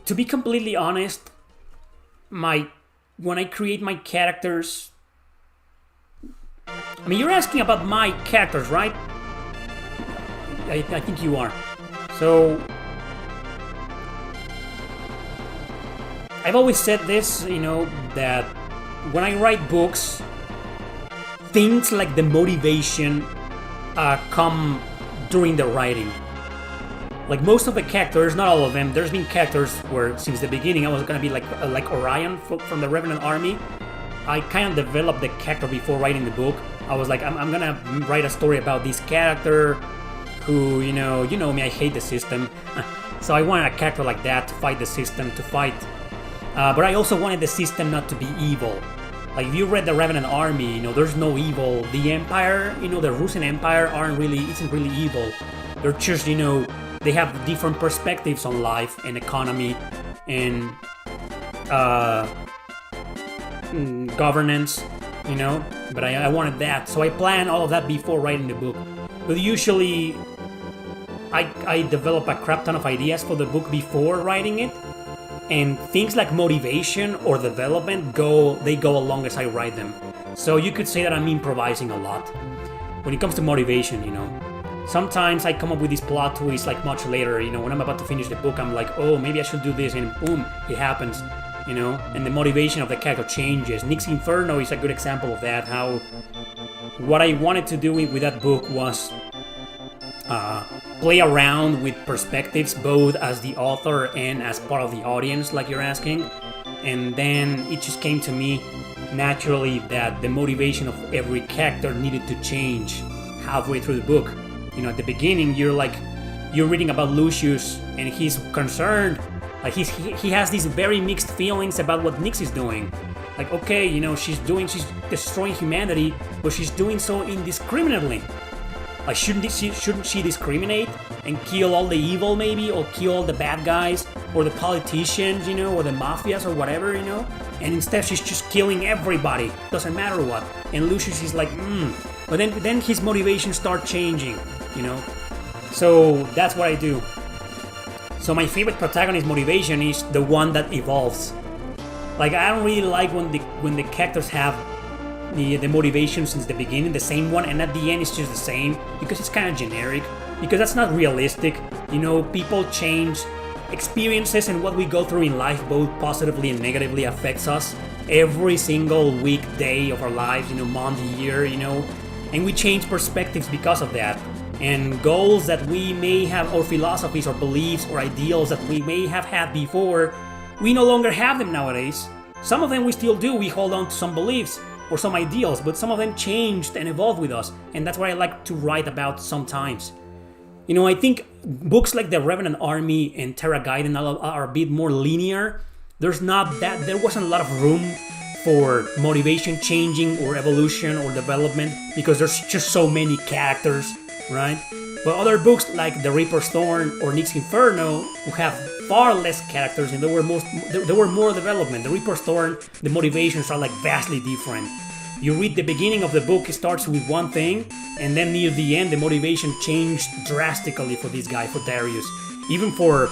to be completely honest, when I create my characters, I mean, you're asking about my characters, right? I think you are. So, I've always said this, you know, that when I write books, things like the motivation come during the writing. Like most of the characters, not all of them, there's been characters where since the beginning I was gonna be like Orion from the Revenant Army. I kind of developed the character before writing the book. I was like, I'm gonna write a story about this character who, you know me, I hate the system. So I wanted a character like that to fight the system, to fight. But I also wanted the system not to be evil. Like if you read the Revenant Army, there's no evil. The Empire, the Russian Empire isn't really evil. They're just, they have different perspectives on life and economy and governance, But I wanted that, so I planned all of that before writing the book. But usually, I develop a crap ton of ideas for the book before writing it. And things like motivation or development go along as I write them. So you could say that I'm improvising a lot. When it comes to motivation, sometimes I come up with this plot twist like much later, when I'm about to finish the book, I'm like, oh, maybe I should do this, and boom, it happens, and the motivation of the character changes. Nick's Inferno is a good example of that, how what I wanted to do with that book was play around with perspectives, both as the author and as part of the audience, like you're asking. And then it just came to me naturally that the motivation of every character needed to change halfway through the book. At the beginning, you're reading about Lucius, and he's concerned. Like he has these very mixed feelings about what Nyx is doing. Like, okay, she's destroying humanity, but she's doing so indiscriminately. Like, shouldn't she discriminate and kill all the evil, maybe, or kill all the bad guys, or the politicians, or the mafias, or whatever, And instead, she's just killing everybody. Doesn't matter what. And Lucius is like, But then his motivations start changing, So that's what I do. So my favorite protagonist motivation is the one that evolves. Like, I don't really like when the characters have the motivation since the beginning, the same one, and at the end it's just the same, because it's kind of generic, because that's not realistic. People change, experiences and what we go through in life, both positively and negatively, affects us every single week, day of our lives, month, year, and we change perspectives because of that. And goals that we may have, or philosophies or beliefs or ideals that we may have had before, we no longer have them nowadays. Some of them we still do, we hold on to some beliefs or some ideals, but some of them changed and evolved with us, and that's what I like to write about sometimes. I think books like The Revenant Army and Terra Gaiden are a bit more linear. There wasn't a lot of room for motivation changing or evolution or development, because there's just so many characters, right? But other books like The Reaper's Thorn or Nick's Inferno, who have far less characters and there were more development. The Reaper's Thorn, the motivations are like vastly different. You read the beginning of the book, it starts with one thing, and then near the end the motivation changed drastically for this guy, for Darius. Even for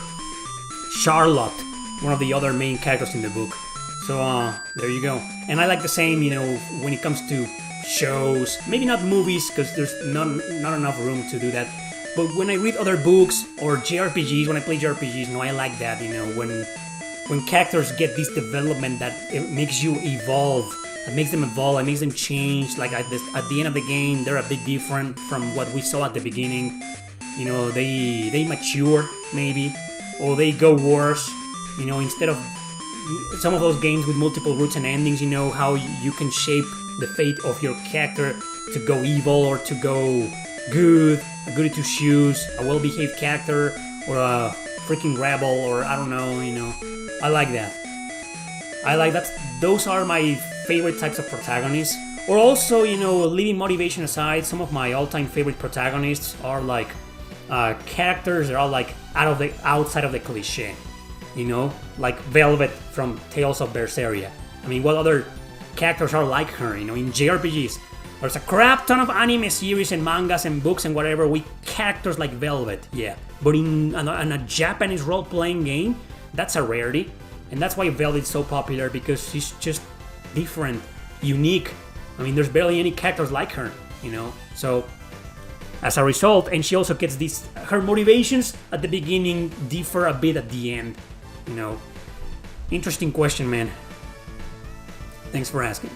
Charlotte, one of the other main characters in the book. So there you go. And I like the same, when it comes to shows, maybe not movies, because there's not enough room to do that. But when I read other books or JRPGs, when I play JRPGs, I like that, when characters get this development that it makes you evolve. It makes them evolve, it makes them change. Like at the end of the game, they're a bit different from what we saw at the beginning. They mature, maybe, or they go worse. Instead of some of those games with multiple routes and endings, how you can shape the fate of your character to go evil or to go good, a goody two shoes, a well-behaved character, or a freaking rebel, or I don't know, I like that. Those are my favorite types of protagonists. Or also, leaving motivation aside, some of my all-time favorite protagonists are like characters that are like outside of the cliche. Like Velvet from Tales of Berseria. I mean, what other characters are like her, in JRPGs? There's a crap ton of anime series and mangas and books and whatever with characters like Velvet, yeah. But in a Japanese role-playing game, that's a rarity. And that's why Velvet's so popular, because she's just different, unique. I mean, there's barely any characters like her, So, as a result, and she also gets her motivations at the beginning differ a bit at the end, Interesting question, man. Thanks for asking.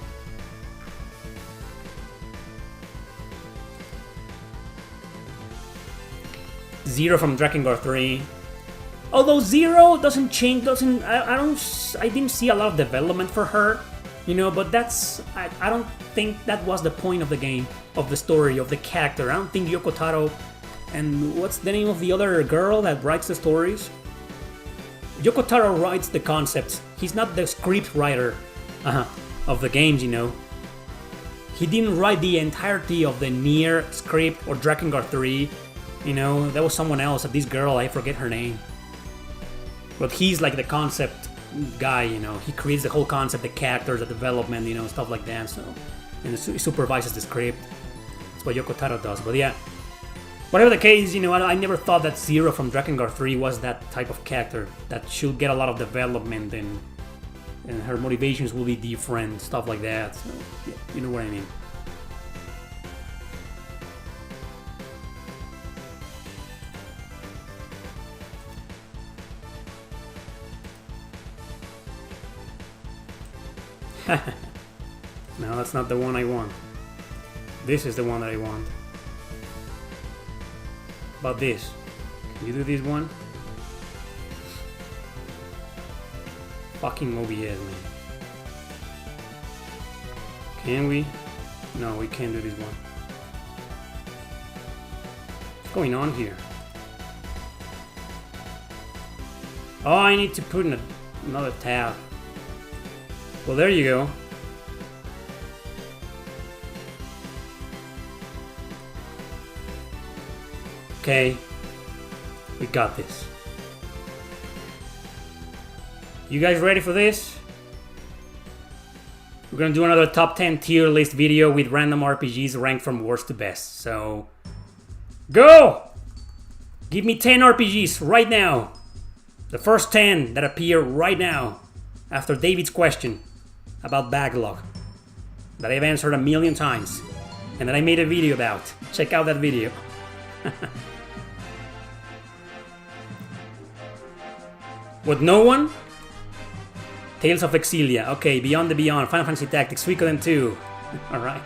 Zero from Drakengard 3. Although Zero doesn't change, I didn't see a lot of development for her, but I don't think that was the point of the game, of the story, of the character. I don't think Yoko Taro, and what's the name of the other girl that writes the stories? Yoko Taro writes the concepts. He's not the script writer of the games, you know. He didn't write the entirety of the Nier script or Drakengard 3. You know, that was someone else. This girl, I forget her name. But he's like the concept guy, you know. He creates the whole concept, the characters, the development, you know, stuff like that. So, and he supervises the script. That's what Yoko Taro does. But yeah, whatever the case, you know, I never thought that Zero from Drakengard 3 was that type of character that should get a lot of development and her motivations will be different, stuff like that. So, yeah, you know what I mean. No, that's not the one I want. This is the one that I want. About this. Can you do this one? Fucking OBS, man. Can we? No, we can't do this one. What's going on here? Oh, I need to put in another tab. Well, there you go. Okay, we got this. You guys ready for this? We're gonna do another top 10 tier list video with random RPGs ranked from worst to best. So, go! Give me 10 RPGs right now. The first 10 that appear right now after David's question about backlog that I've answered a million times and that I made a video about. Check out that video. With no one? Tales of Exilia. Okay, Beyond the Beyond. Final Fantasy Tactics. Suikoden 2. Alright.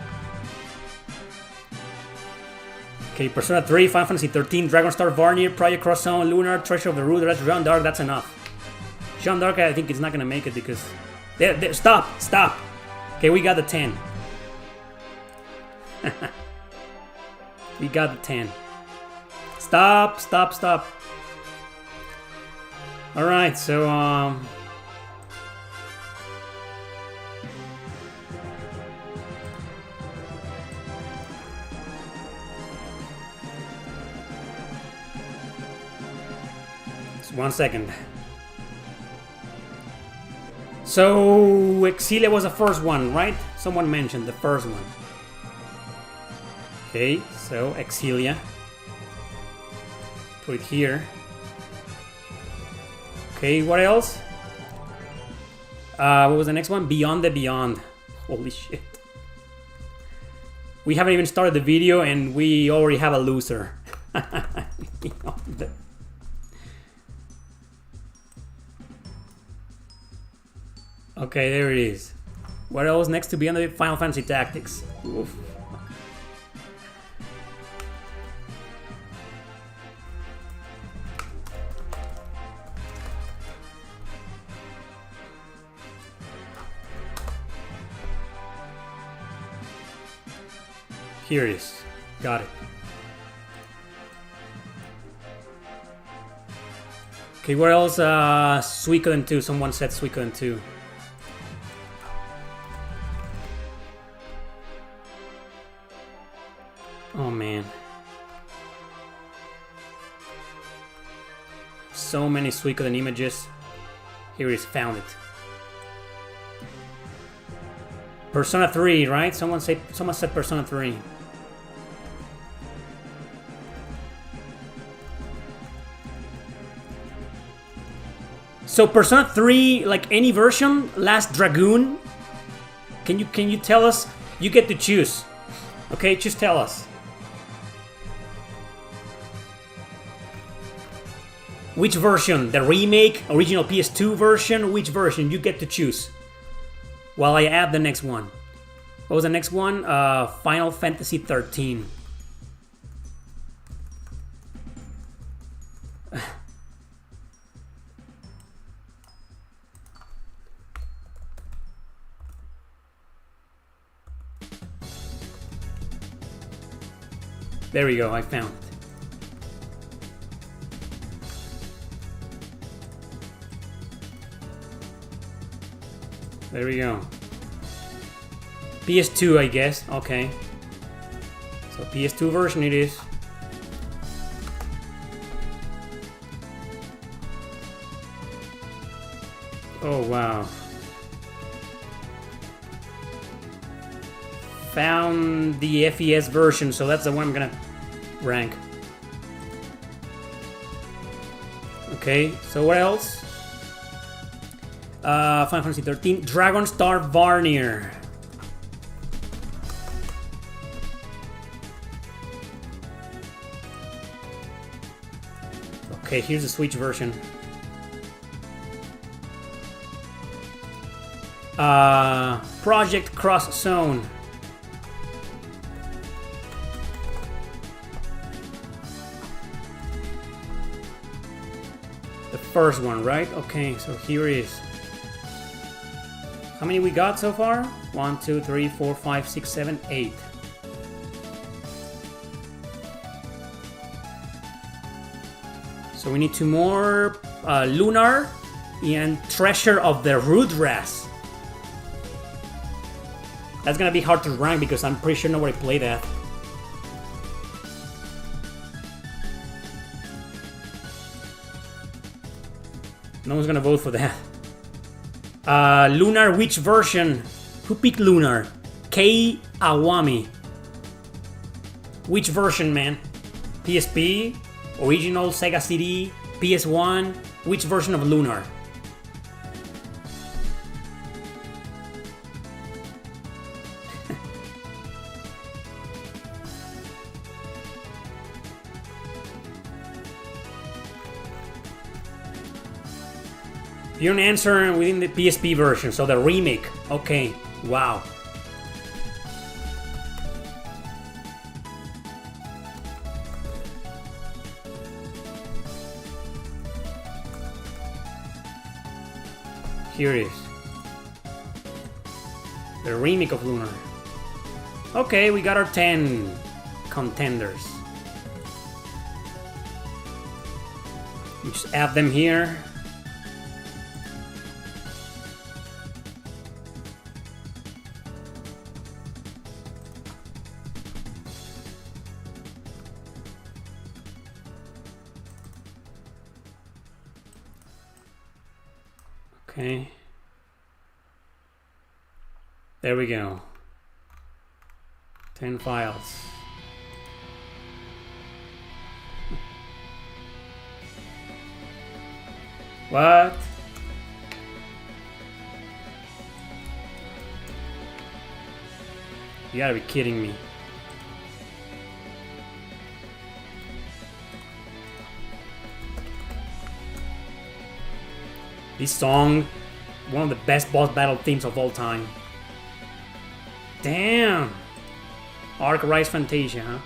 Okay, Persona 3, Final Fantasy 13, Dragonstar Varnir, Project Cross Zone, Lunar, Treasure of the Root, that's Jean d'Arc, that's enough. Jean d'Arc, I think it's not gonna make it because... There, stop! Okay, we got the 10. We got the 10. Stop! Alright, so, just 1 second. So, Exilia was the first one, right? Someone mentioned the first one. Okay, so Exilia. Put it here. Okay, what else? What was the next one? Beyond the Beyond. Holy shit. We haven't even started the video and we already have a loser. Okay, there it is. What else next to Beyond the Final Fantasy Tactics? Oof. Here it is. Got it. Okay, what else? Suikoden 2. Someone said Suikoden 2. Oh man. So many Suikoden images. Here it is, found it. Persona 3, right? Someone said Persona 3. So Persona 3, like any version, Last Dragoon. Can you tell us? You get to choose. Okay, just tell us. Which version? The remake, original PS2 version? Which version? You get to choose. While I add the next one. What was the next one? Final Fantasy 13. There we go, I found it. There we go. PS2, I guess. Okay. So PS2 version it is. Oh, wow. Found the FES version, so that's the one I'm gonna rank. Okay, so what else? Final Fantasy 13, Dragon Star Varnier. Okay, here's the Switch version. Project Cross Zone. The first one, right? Okay, so here it is. How many we got so far? 1, 2, 3, 4, 5, 6, 7, 8. So we need 2 more. Lunar and Treasure of the Rudras. That's gonna be hard to rank because I'm pretty sure nobody played that. No one's gonna vote for that. Lunar, which version? Who picked Lunar? K. Awami. Which version, man? PSP? Original Sega CD? PS1? Which version of Lunar? You're an answer within the PSP version, so the remake. Okay, wow. Here it is. The remake of Lunar. Okay, we got our 10 contenders. We just add them here. Okay. There we go. 10 files. What? You gotta be kidding me. This song, one of the best boss battle themes of all time. Damn! Arc Rise Fantasia, huh?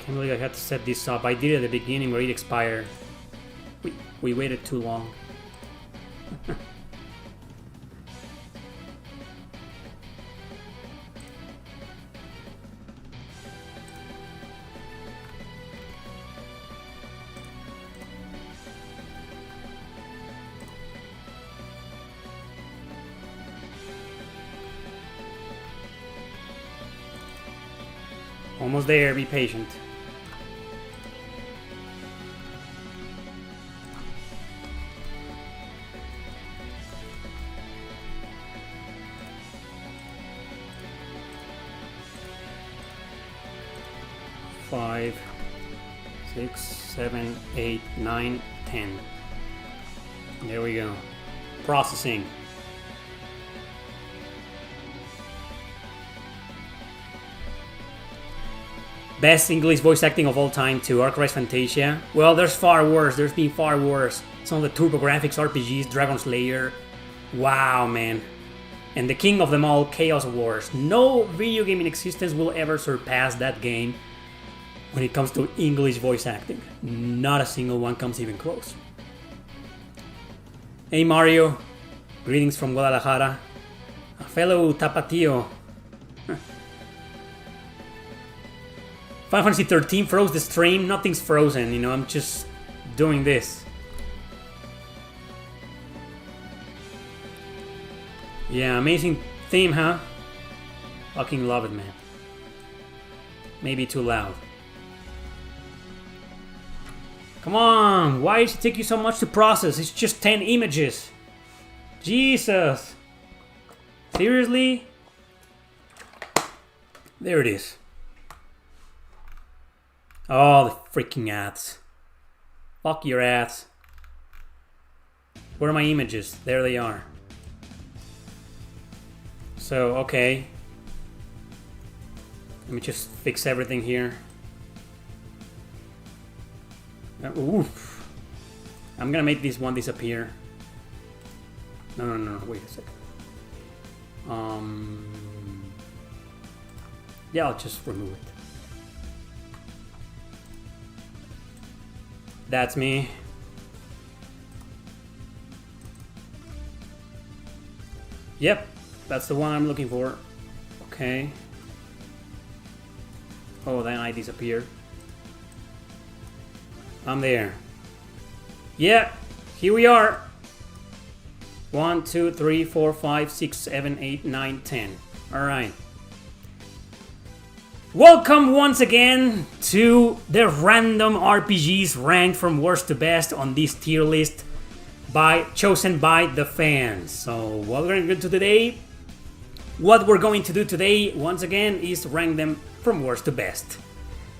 Can't believe I had to set this up. I did it at the beginning where it expired. We waited too long. Almost there, be patient. Five, 6, 7, 8, 9, 10. There we go. Processing. Best English voice acting of all time to Arc Rise Fantasia. Well, there's far worse. There's been far worse. Some of the TurboGrafx RPGs, Dragon Slayer. Wow, man. And the king of them all, Chaos Wars. No video game in existence will ever surpass that game when it comes to English voice acting. Not a single one comes even close. Hey Mario, greetings from Guadalajara. A fellow Tapatio. Final Fantasy 13 froze the stream. Nothing's frozen, you know, I'm just doing this. Yeah, amazing theme, huh? Fucking love it, man. Maybe too loud. Come on, why does it take you so much to process? It's just 10 images. Jesus. Seriously? There it is. Oh, the freaking ads. Fuck your ads. Where are my images? There they are. So, okay. Let me just fix everything here. Oof. I'm gonna make this one disappear. No, wait a second. Yeah, I'll just remove it. That's me. Yep, that's the one I'm looking for. Okay. Oh, then I disappeared. I'm there. Yeah, here we are. 1, 2, 3, 4, 5, 6, 7, 8, 9, 10. Alright. Welcome once again to the random RPGs ranked from worst to best on this tier list chosen by the fans. So what we're going to do today, once again, is rank them from worst to best.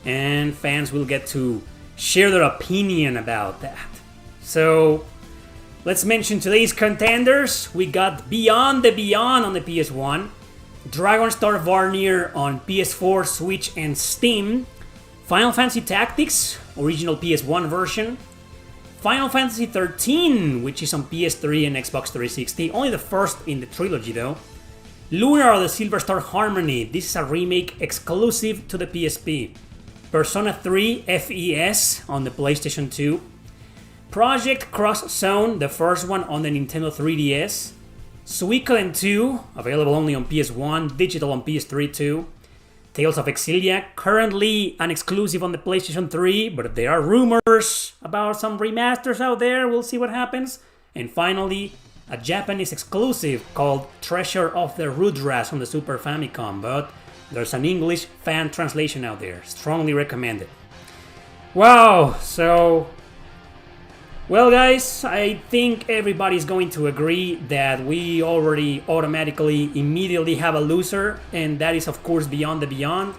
And fans will get to share their opinion about that. So let's mention today's contenders. We got Beyond the Beyond on the PS1, Dragon Star Varnir on PS4, Switch, and Steam, Final Fantasy Tactics, original PS1 version, Final Fantasy 13, which is on PS3 and Xbox 360, only the first in the trilogy though, Lunar the Silver Star Harmony, this is a remake exclusive to the PSP, Persona 3 FES on the PlayStation 2, Project Cross Zone, the first one on the Nintendo 3DS, Suikoden 2, available only on PS1, digital on PS3 too, Tales of Exilia, currently an exclusive on the PlayStation 3, but there are rumors about some remasters out there, we'll see what happens, and finally, a Japanese exclusive called Treasure of the Rudras on the Super Famicom, but there's an English fan translation out there, strongly recommended. Wow, so... Well guys, I think everybody's going to agree that we already automatically, immediately have a loser, and that is of course Beyond the Beyond.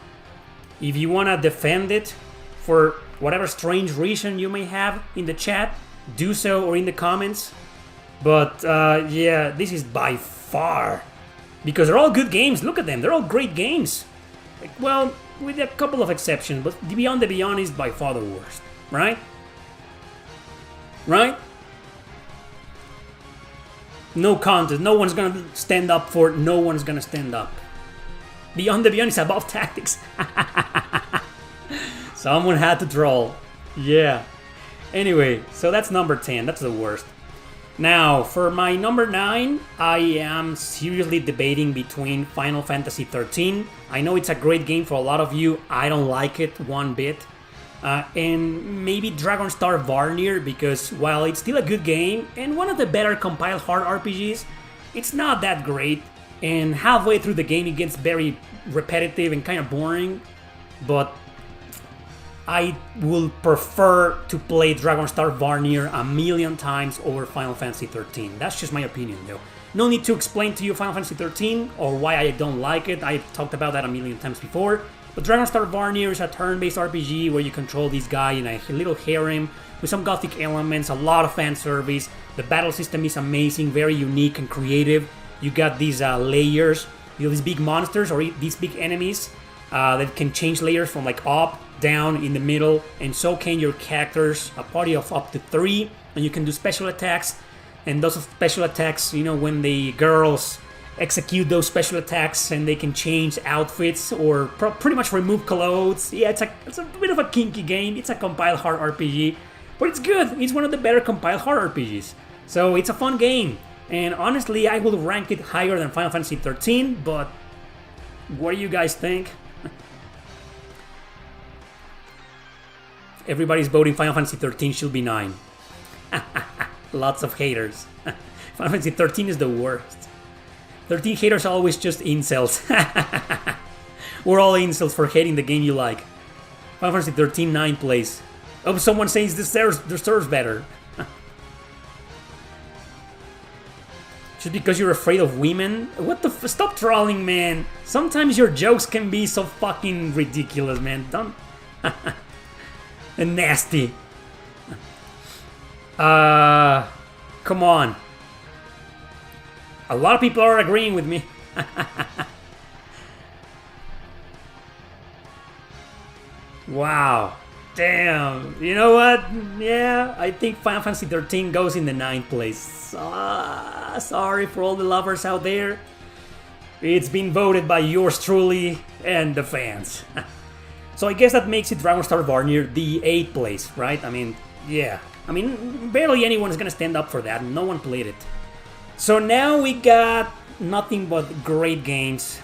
If you want to defend it for whatever strange reason you may have in the chat, do so or in the comments. But yeah, this is by far, because they're all good games, look at them, they're all great games. Like, well, with a couple of exceptions, but Beyond the Beyond is by far the worst, right? Right? No contest. No one's gonna stand up for it. No one's gonna stand up. Beyond the Beyond is above Tactics. Someone had to troll. Yeah. Anyway, so that's number 10. That's the worst. Now, for my number 9, I am seriously debating between Final Fantasy 13. I know it's a great game for a lot of you. I don't like it one bit. And maybe Dragon Star Varnir, because while it's still a good game and one of the better compiled hard RPGs, it's not that great, and halfway through the game it gets very repetitive and kind of boring, but I will prefer to play Dragon Star Varnir a million times over Final Fantasy 13. That's just my opinion though. No need to explain to you Final Fantasy 13 or why I don't like it, I've talked about that a million times before. But Dragon Star Varnir is a turn-based RPG where you control this guy in a little harem with some gothic elements, a lot of fan service. The battle system is amazing, very unique and creative. You got these layers, these big monsters or these big enemies that can change layers from like up, down, in the middle, and so can your characters, a party of up to 3, and you can do special attacks. And those special attacks, you know, when the girls execute those special attacks and they can change outfits or pretty much remove clothes. Yeah, it's a bit of a kinky game. It's a compiled hard RPG, but it's good. It's one of the better compiled hard RPGs. So it's a fun game. And honestly, I will rank it higher than Final Fantasy 13, but what do you guys think? Everybody's voting Final Fantasy 13 should be 9. Lots of haters. Final Fantasy 13 is the worst. 13 haters are always just incels. We're all incels for hating the game you like. Final Fantasy 13, 9 place. Oh, someone says this deserves better. Just because you're afraid of women? What the stop trolling, man. Sometimes your jokes can be so fucking ridiculous, man. Don't... and nasty. Come on. A lot of people are agreeing with me. Wow. Damn. You know what? Yeah, I think Final Fantasy 13 goes in the 9th place. Sorry for all the lovers out there. It's been voted by yours truly and the fans. So I guess that makes it Dragon Star Varnir the 8th place, right? I mean, yeah. I mean, barely anyone is gonna stand up for that. No one played it. So now we got nothing but great games.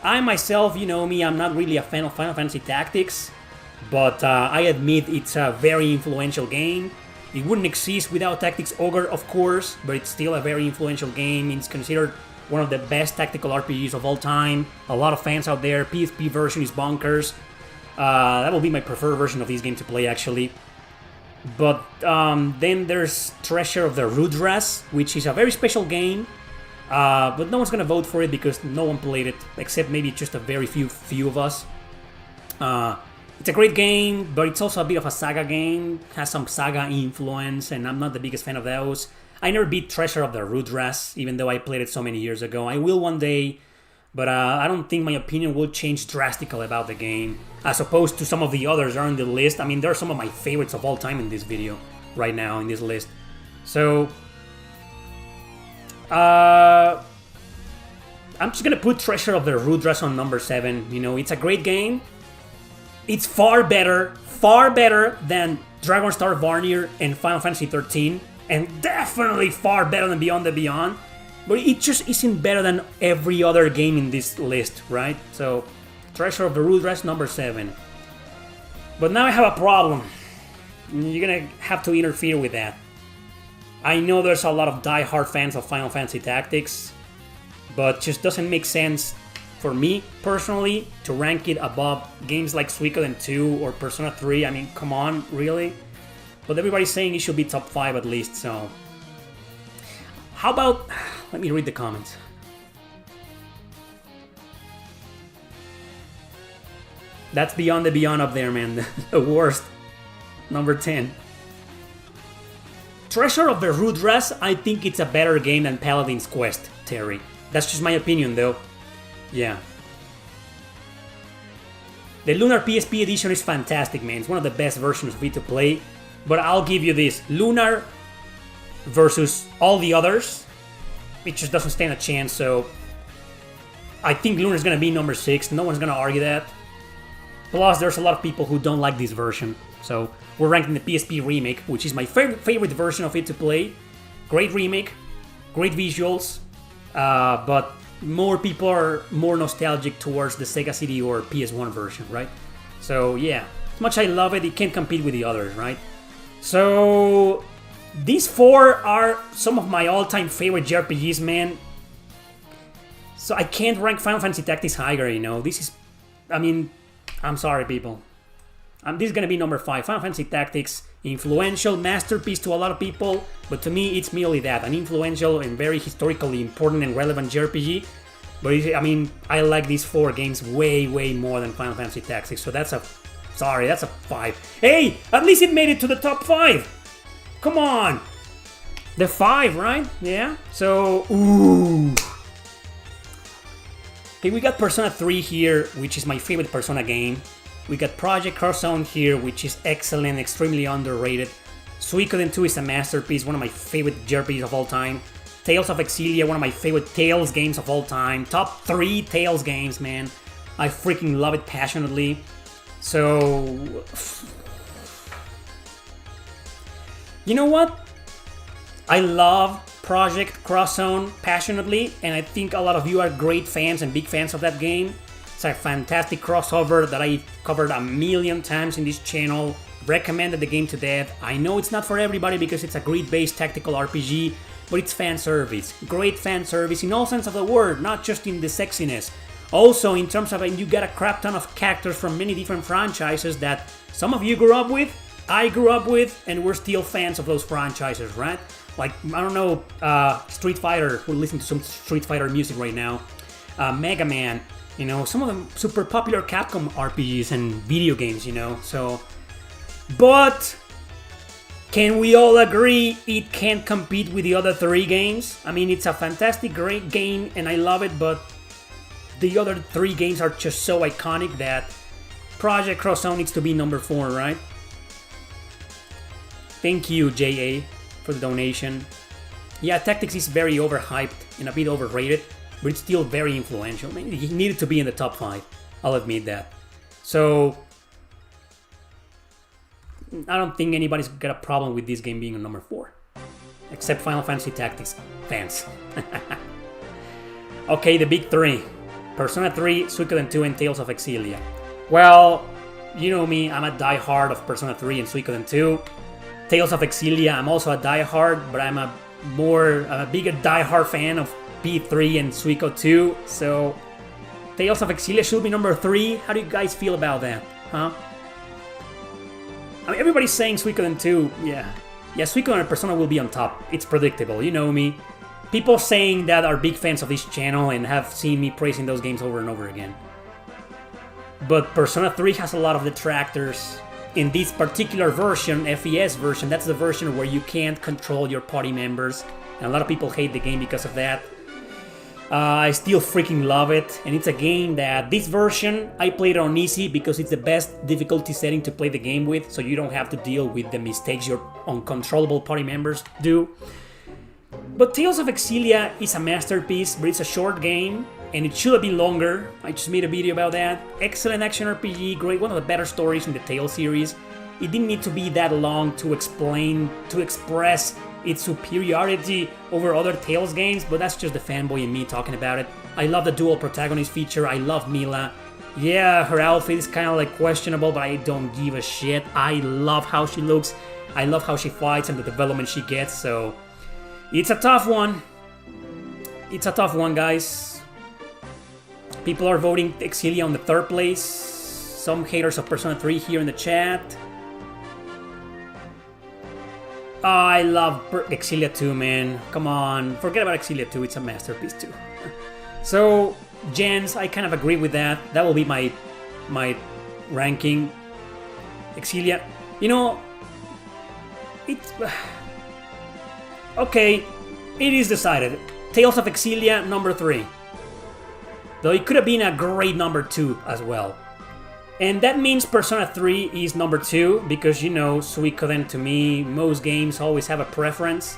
I myself, you know me, I'm not really a fan of Final Fantasy Tactics. But I admit it's a very influential game. It wouldn't exist without Tactics Ogre, of course, but it's still a very influential game. It's considered one of the best tactical RPGs of all time. A lot of fans out there. PSP version is bonkers. That will be my preferred version of this game to play, actually. But then there's Treasure of the Rudras, which is a very special game. But no one's gonna vote for it because no one played it, except maybe just a very few of us. It's a great game, but it's also a bit of a saga game. Has some saga influence, and I'm not the biggest fan of those. I never beat Treasure of the Rudras, even though I played it so many years ago. I will one day, but I don't think my opinion will change drastically about the game, as opposed to some of the others are on the list. I mean, there are some of my favorites of all time in this video, right now, in this list. So, I'm just gonna put Treasure of the Rudras on number 7. You know, it's a great game. It's far better than Dragon Star Varnir and Final Fantasy 13, and definitely far better than Beyond the Beyond, but it just isn't better than every other game in this list, right? So, Treasure of the Rudras, number 7. But now I have a problem. You're gonna have to interfere with that. I know there's a lot of die-hard fans of Final Fantasy Tactics, but just doesn't make sense for me, personally, to rank it above games like Suikoden 2 or Persona 3. I mean, come on, really? But everybody's saying it should be top 5 at least, so... How about... Let me read the comments. That's Beyond the Beyond up there, man. The worst. Number 10. Treasure of the Rudras, I think it's a better game than Paladin's Quest, Terry. That's just my opinion, though. Yeah. The Lunar PSP edition is fantastic, man. It's one of the best versions of it to play. But I'll give you this. Lunar versus all the others, it just doesn't stand a chance, so... I think Lunar is gonna be number 6. No one's gonna argue that. Plus, there's a lot of people who don't like this version. So, we're ranking the PSP remake, which is my favorite version of it to play. Great remake. Great visuals. But... more people are more nostalgic towards the Sega CD or PS1 version, right? So, yeah. As much as I love it, it can't compete with the others, right? So, these 4 are some of my all-time favorite JRPGs, man. So, I can't rank Final Fantasy Tactics higher, you know? This is... I mean, I'm sorry, people. This is gonna be number 5. Final Fantasy Tactics, influential masterpiece to a lot of people, but to me, it's merely that. An influential and very historically important and relevant JRPG. But, I mean, I like these 4 games way, way more than Final Fantasy Tactics, so that's a... Sorry, that's a 5. Hey! At least it made it to the top 5! Come on! The 5, right? Yeah? So, ooh... Okay, we got Persona 3 here, which is my favorite Persona game. We got Project Crosszone here, which is excellent, extremely underrated. Suikoden 2 is a masterpiece, one of my favorite JRPGs of all time. Tales of Exilia, one of my favorite Tales games of all time. Top 3 Tales games, man. I freaking love it passionately. So... You know what? I love Project Crosszone passionately, and I think a lot of you are great fans and big fans of that game. It's a fantastic crossover that I covered a million times in this channel. Recommended the game to death. I know it's not for everybody because it's a grid-based tactical RPG, but it's fan service. Great fan service in all sense of the word, not just in the sexiness. Also, in terms of, you got a crap ton of characters from many different franchises that some of you grew up with, I grew up with, and we're still fans of those franchises, right? Like, I don't know, Street Fighter, we're listening to some Street Fighter music right now. Mega Man, you know, some of them super popular Capcom RPGs and video games, you know, so... But... Can we all agree it can't compete with the other 3 games? I mean, it's a fantastic, great game, and I love it, but... The other 3 games are just so iconic that... Project Cross Zone needs to be number 4, right? Thank you, JA, for the donation. Yeah, Tactics is very overhyped and a bit overrated, but it's still very influential. I mean, he needed to be in the top 5. I'll admit that. So, I don't think anybody's got a problem with this game being on number 4. Except Final Fantasy Tactics fans. Okay, the big 3. Persona 3, Suikoden 2, and Tales of Exilia. Well, you know me, I'm a diehard of Persona 3 and Suikoden 2. Tales of Exilia, I'm also a diehard, but I'm a bigger diehard fan of P3 and Suiko 2. So, Tales of Exilia should be number 3. How do you guys feel about that? Huh? I mean, everybody's saying Suikoden 2. Yeah, Suikoden and Persona will be on top. It's predictable, you know me. People saying that are big fans of this channel and have seen me praising those games over and over again. But Persona 3 has a lot of detractors. In this particular version, FES version, that's the version where you can't control your party members. And a lot of people hate the game because of that. I still freaking love it. And it's a game that, this version, I played it on easy because it's the best difficulty setting to play the game with. So you don't have to deal with the mistakes your uncontrollable party members do. But Tales of Exilia is a masterpiece, but it's a short game. And it should have been longer. I just made a video about that. Excellent action RPG, great, one of the better stories in the Tales series. It didn't need to be that long to express its superiority over other Tales games, but that's just the fanboy in me talking about it. I love the dual protagonist feature, I love Mila. Yeah, her outfit is kind of like questionable, but I don't give a shit. I love how she looks, I love how she fights and the development she gets, so... It's a tough one. It's a tough one, guys. People are voting Exilia on the 3rd place. Some haters of Persona 3 here in the chat. Oh, I love Exilia 2, man. Come on. Forget about Exilia 2. It's a masterpiece too. So, Jens, I kind of agree with that. That will be my ranking. Exilia. You know, it's... Okay, it is decided. Tales of Exilia, number 3. Though it could have been a great number 2 as well. And that means Persona 3 is number 2, because, you know, Suikoden to me, most games always have a preference.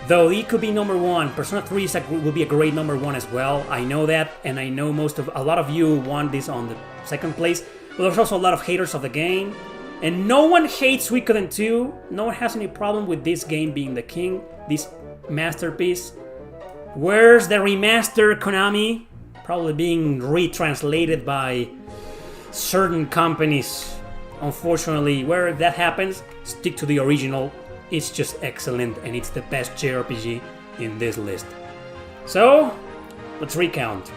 Though it could be number 1. Persona 3 will be a great number 1 as well. I know that, and I know a lot of you want this on the 2nd place. But there's also a lot of haters of the game. And no one hates Suikoden 2. No one has any problem with this game being the king. This masterpiece. Where's the remaster, Konami? Probably being retranslated by certain companies. Unfortunately, where that happens, stick to the original. It's just excellent, and it's the best JRPG in this list. So, let's recount.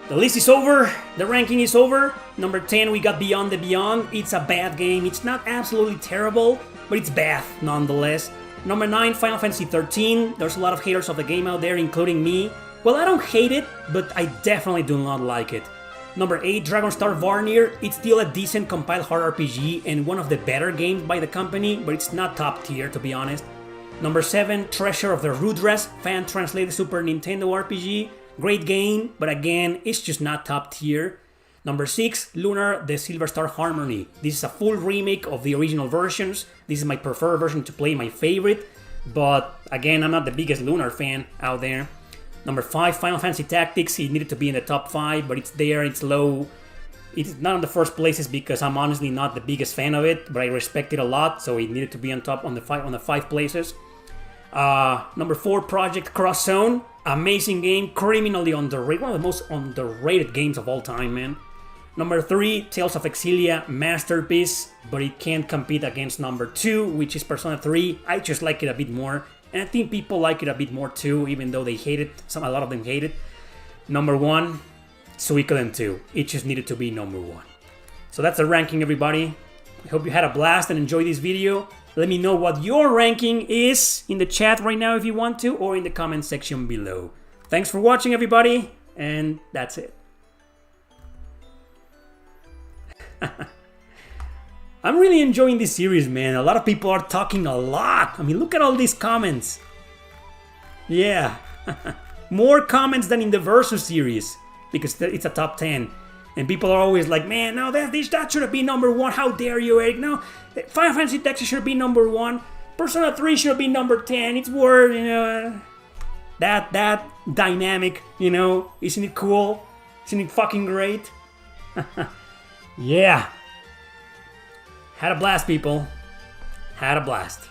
The list is over, the ranking is over. Number 10, we got Beyond the Beyond. It's a bad game. It's not absolutely terrible, but it's bad nonetheless. Number 9, Final Fantasy 13. There's a lot of haters of the game out there, including me. Well, I don't hate it, but I definitely do not like it. Number 8, Dragonstar Varnir. It's still a decent compiled hard RPG and one of the better games by the company, but it's not top tier, to be honest. Number 7, Treasure of the Rudras, fan-translated Super Nintendo RPG. Great game, but again, it's just not top tier. Number 6, Lunar, the Silver Star Harmony. This is a full remake of the original versions. This is my preferred version to play, my favorite. But again, I'm not the biggest Lunar fan out there. Number 5, Final Fantasy Tactics. It needed to be in the top 5, but it's there, it's low. It's not in the first places because I'm honestly not the biggest fan of it, but I respect it a lot, so it needed to be on top on the 5 places. Number 4, Project Cross Zone. Amazing game, criminally underrated. One of the most underrated games of all time, man. Number 3, Tales of Exilia, masterpiece, but it can't compete against number 2, which is Persona 3. I just like it a bit more, and I think people like it a bit more too, even though they hate it. A lot of them hate it. Number 1, Suikoden 2. It just needed to be number 1. So that's the ranking, everybody. I hope you had a blast and enjoyed this video. Let me know what your ranking is in the chat right now if you want to, or in the comment section below. Thanks for watching, everybody, and that's it. I'm really enjoying this series, man. A lot of people are talking a lot. I mean, look at all these comments. Yeah. More comments than in the Versus series, because it's a top 10. And people are always like, man, no, that should have been number 1. How dare you, Erick? No, Final Fantasy Tactics should be number 1. Persona 3 should be number 10. It's worth, you know, that dynamic, you know. Isn't it cool? Isn't it fucking great? Yeah. Had a blast, people. Had a blast.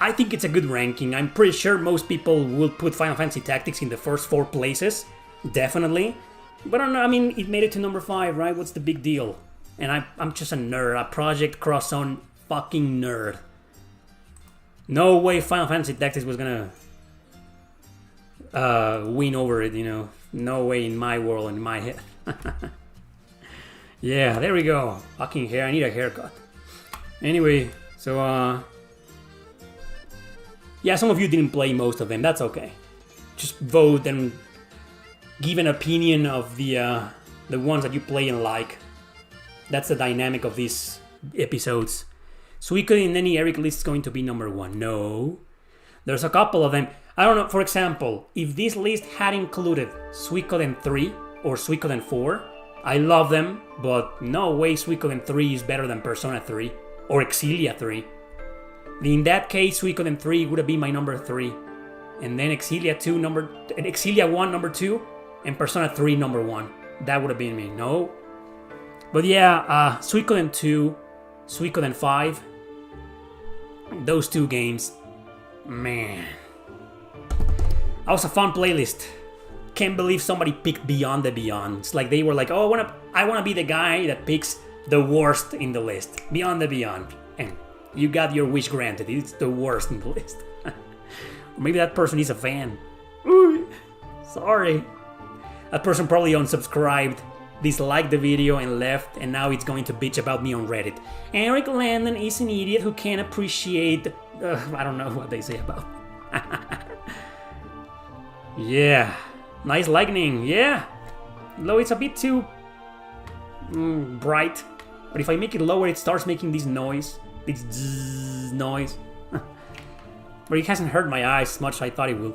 I think it's a good ranking. I'm pretty sure most people will put Final Fantasy Tactics in the first 4 places. Definitely. But I don't know, I mean, it made it to number 5, right? What's the big deal? And I'm just a nerd. A Project Cross Zone fucking nerd. No way Final Fantasy Tactics was gonna win over it, you know. No way in my world, in my head. Yeah, there we go. Fucking hair, I need a haircut. Anyway, so yeah, some of you didn't play most of them, that's okay. Just vote and give an opinion of the ones that you play and like. That's the dynamic of these episodes. Suikoden in any Erick list is going to be number 1. No. There's a couple of them. I don't know, for example, if this list had included Suikoden 3 or Suikoden 4, I love them, but no way Suikoden 3 is better than Persona 3 or Exilia 3. In that case, Suikoden 3 would have been my number 3. And then Exilia 1 number 2, and Persona 3 number 1. That would have been me, no? But yeah, Suikoden 2, Suikoden 5, those 2 games, man. That was a fun playlist. Can't believe somebody picked Beyond the Beyond. It's like they were like, oh, I wanna be the guy that picks the worst in the list. Beyond the Beyond. And you got your wish granted. It's the worst in the list. Or maybe that person is a fan. Ooh, sorry. That person probably unsubscribed, disliked the video and left, and now it's going to bitch about me on Reddit. Erick Landon is an idiot who can't appreciate... I don't know what they say about. Yeah. Nice lightning, yeah. Though it's a bit too bright. But if I make it lower, it starts making this noise. This zzz noise. But it hasn't hurt my eyes as much as I thought it would.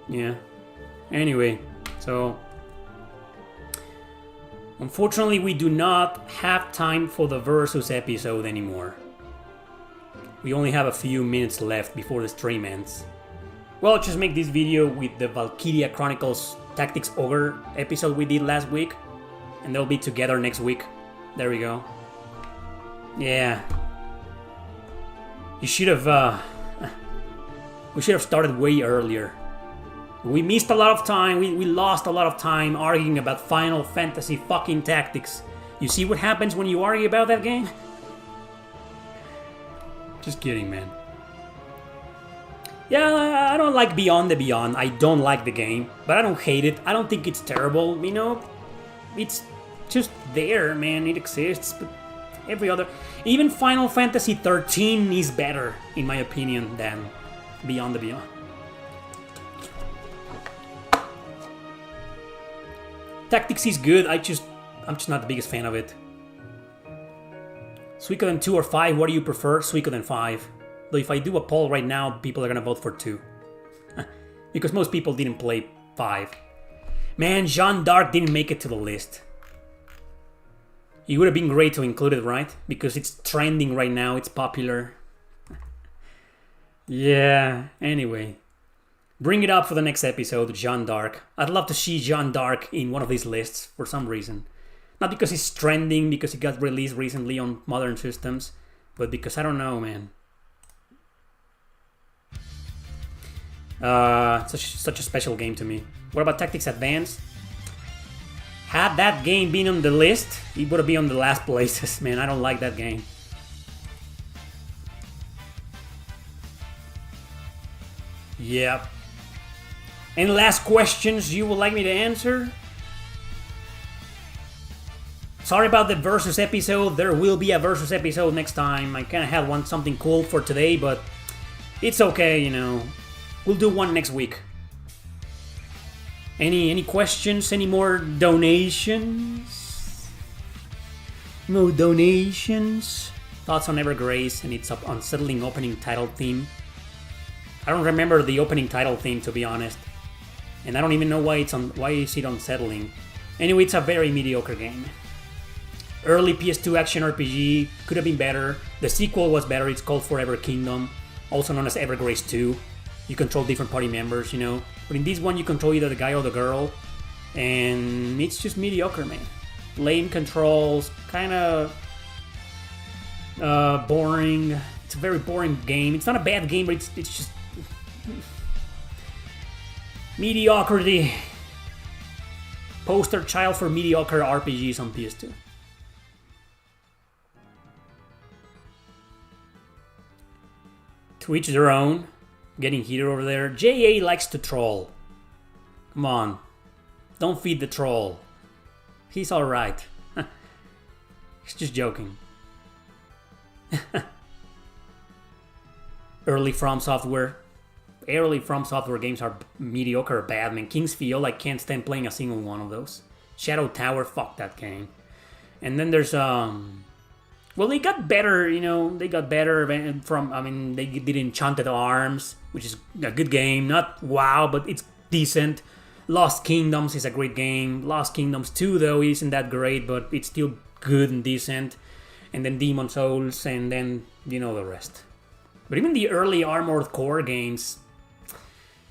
Yeah. Anyway, so... Unfortunately, we do not have time for the Versus episode anymore. We only have a few minutes left before the stream ends. Well, just make this video with the Valkyria Chronicles Tactics Ogre episode we did last week. And they'll be together next week. There we go. Yeah. You should have... we should have started way earlier. We missed a lot of time. We lost a lot of time arguing about Final Fantasy fucking Tactics. You see what happens when you argue about that game? Just kidding, man. Yeah, I don't like Beyond the Beyond. I don't like the game, but I don't hate it. I don't think it's terrible, you know? It's just there, man. It exists, but every other... Even Final Fantasy 13 is better, in my opinion, than Beyond the Beyond. Tactics is good, I'm just not the biggest fan of it. Suikoden 2 or 5, what do you prefer? Suikoden 5. Though if I do a poll right now, people are gonna vote for 2. Because most people didn't play 5. Man, Jeanne d'Arc didn't make it to the list. It would have been great to include it, right? Because it's trending right now, it's popular. Yeah, anyway. Bring it up for the next episode, Jeanne d'Arc. I'd love to see Jeanne d'Arc in one of these lists for some reason. Not because it's trending, because it got released recently on modern systems, but because I don't know, man. Such a special game to me. What about Tactics Advance? Had that game been on the list, it would have been on the last places, man. I don't like that game. Yep. Any last questions you would like me to answer? Sorry about the versus episode. There will be a versus episode next time. I kind of had something cool for today, but it's okay, you know. We'll do one next week. Any questions? Any more donations? No donations? Thoughts on Evergrace and its unsettling opening title theme? I don't remember the opening title theme, to be honest. And I don't even know why is it unsettling. Anyway, it's a very mediocre game. Early PS2 action RPG could have been better. The sequel was better. It's called Forever Kingdom, also known as Evergrace 2. You control different party members, you know. But in this one, you control either the guy or the girl. And it's just mediocre, man. Lame controls, kind of boring. It's a very boring game. It's not a bad game, but it's just mediocrity. Poster child for mediocre RPGs on PS2. To each their own. Getting heated over there. JA likes to troll. Come on. Don't feed the troll. He's alright. He's just joking. Early From Software games are mediocre or bad, man. King's Field, I can't stand playing a single one of those. Shadow Tower, fuck that game. And then there's well, they got better, you know. They got better from. I mean, they did Enchanted Arms, which is a good game. Not wow, but it's decent. Lost Kingdoms is a great game. Lost Kingdoms 2, though, isn't that great, but it's still good and decent. And then Demon Souls, and then you know the rest. But even the early Armored Core games,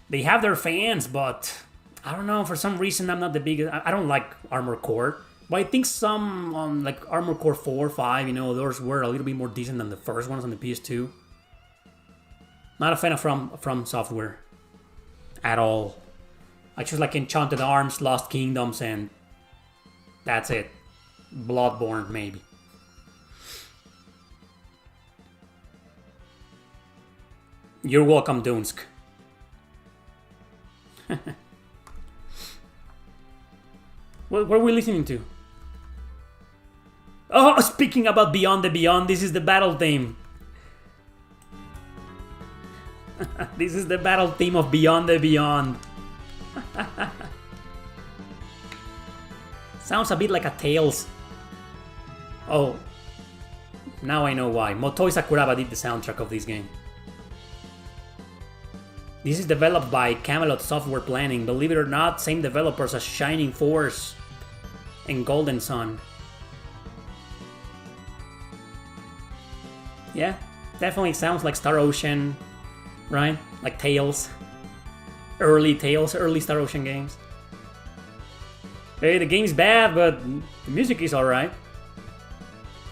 they have their fans, but I don't know. For some reason, I'm not the biggest. I don't like Armored Core. But I think some, like Armored Core 4, 5, you know, those were a little bit more decent than the first ones on the PS2. Not a fan of From Software. At all. I just like Enchanted Arms, Lost Kingdoms, and that's it. Bloodborne, maybe. You're welcome, Dunsk. What are we listening to? Oh, speaking about Beyond the Beyond, this is the battle theme. This is the battle theme of Beyond the Beyond. Sounds a bit like a Tales. Oh, now I know why. Motoi Sakuraba did the soundtrack of this game. This is developed by Camelot Software Planning. Believe it or not, same developers as Shining Force and Golden Sun. Yeah, definitely sounds like Star Ocean, right? Like Tales. Early Star Ocean games. Hey, the game's bad, but the music is alright.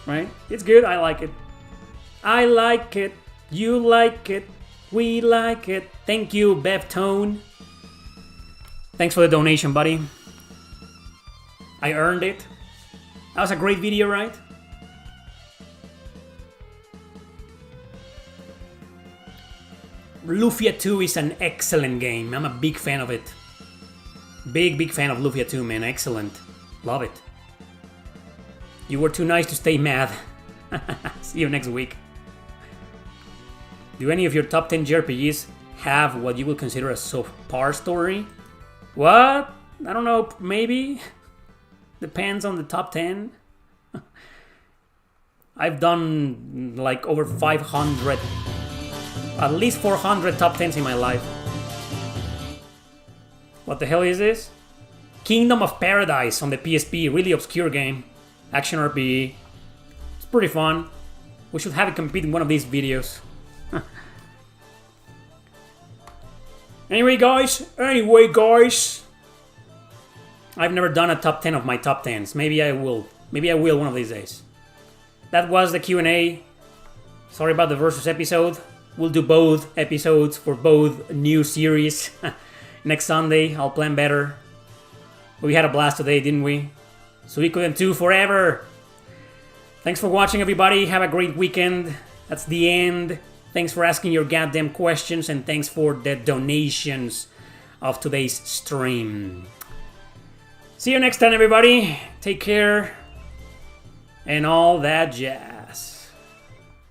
Right? It's good, I like it. I like it, you like it, we like it. Thank you, Bevtone. Thanks for the donation, buddy. I earned it. That was a great video, right? Lufia 2 is an excellent game. I'm a big fan of it. Big fan of Lufia 2, man. Excellent. Love it. You were too nice to stay mad. See you next week. Do any of your top 10 JRPGs have what you would consider a subpar story? What? I don't know, maybe? Depends on the top 10. I've done like over 500, at least 400 top 10s in my life. What the hell is this? Kingdom of Paradise on the PSP, really obscure game. Action RPG. It's pretty fun. We should have it compete in one of these videos. Anyway, guys. I've never done a top 10 of my top 10s. Maybe I will. Maybe I will one of these days. That was the Q&A. Sorry about the versus episode. we'll do both episodes for both new series. Next Sunday, I'll plan better. We had a blast today, didn't we? Suikoden 2 forever! Thanks for watching, everybody. Have a great weekend. That's the end. Thanks for asking your goddamn questions, and thanks for the donations of today's stream. See you next time, everybody. Take care. And all that jazz.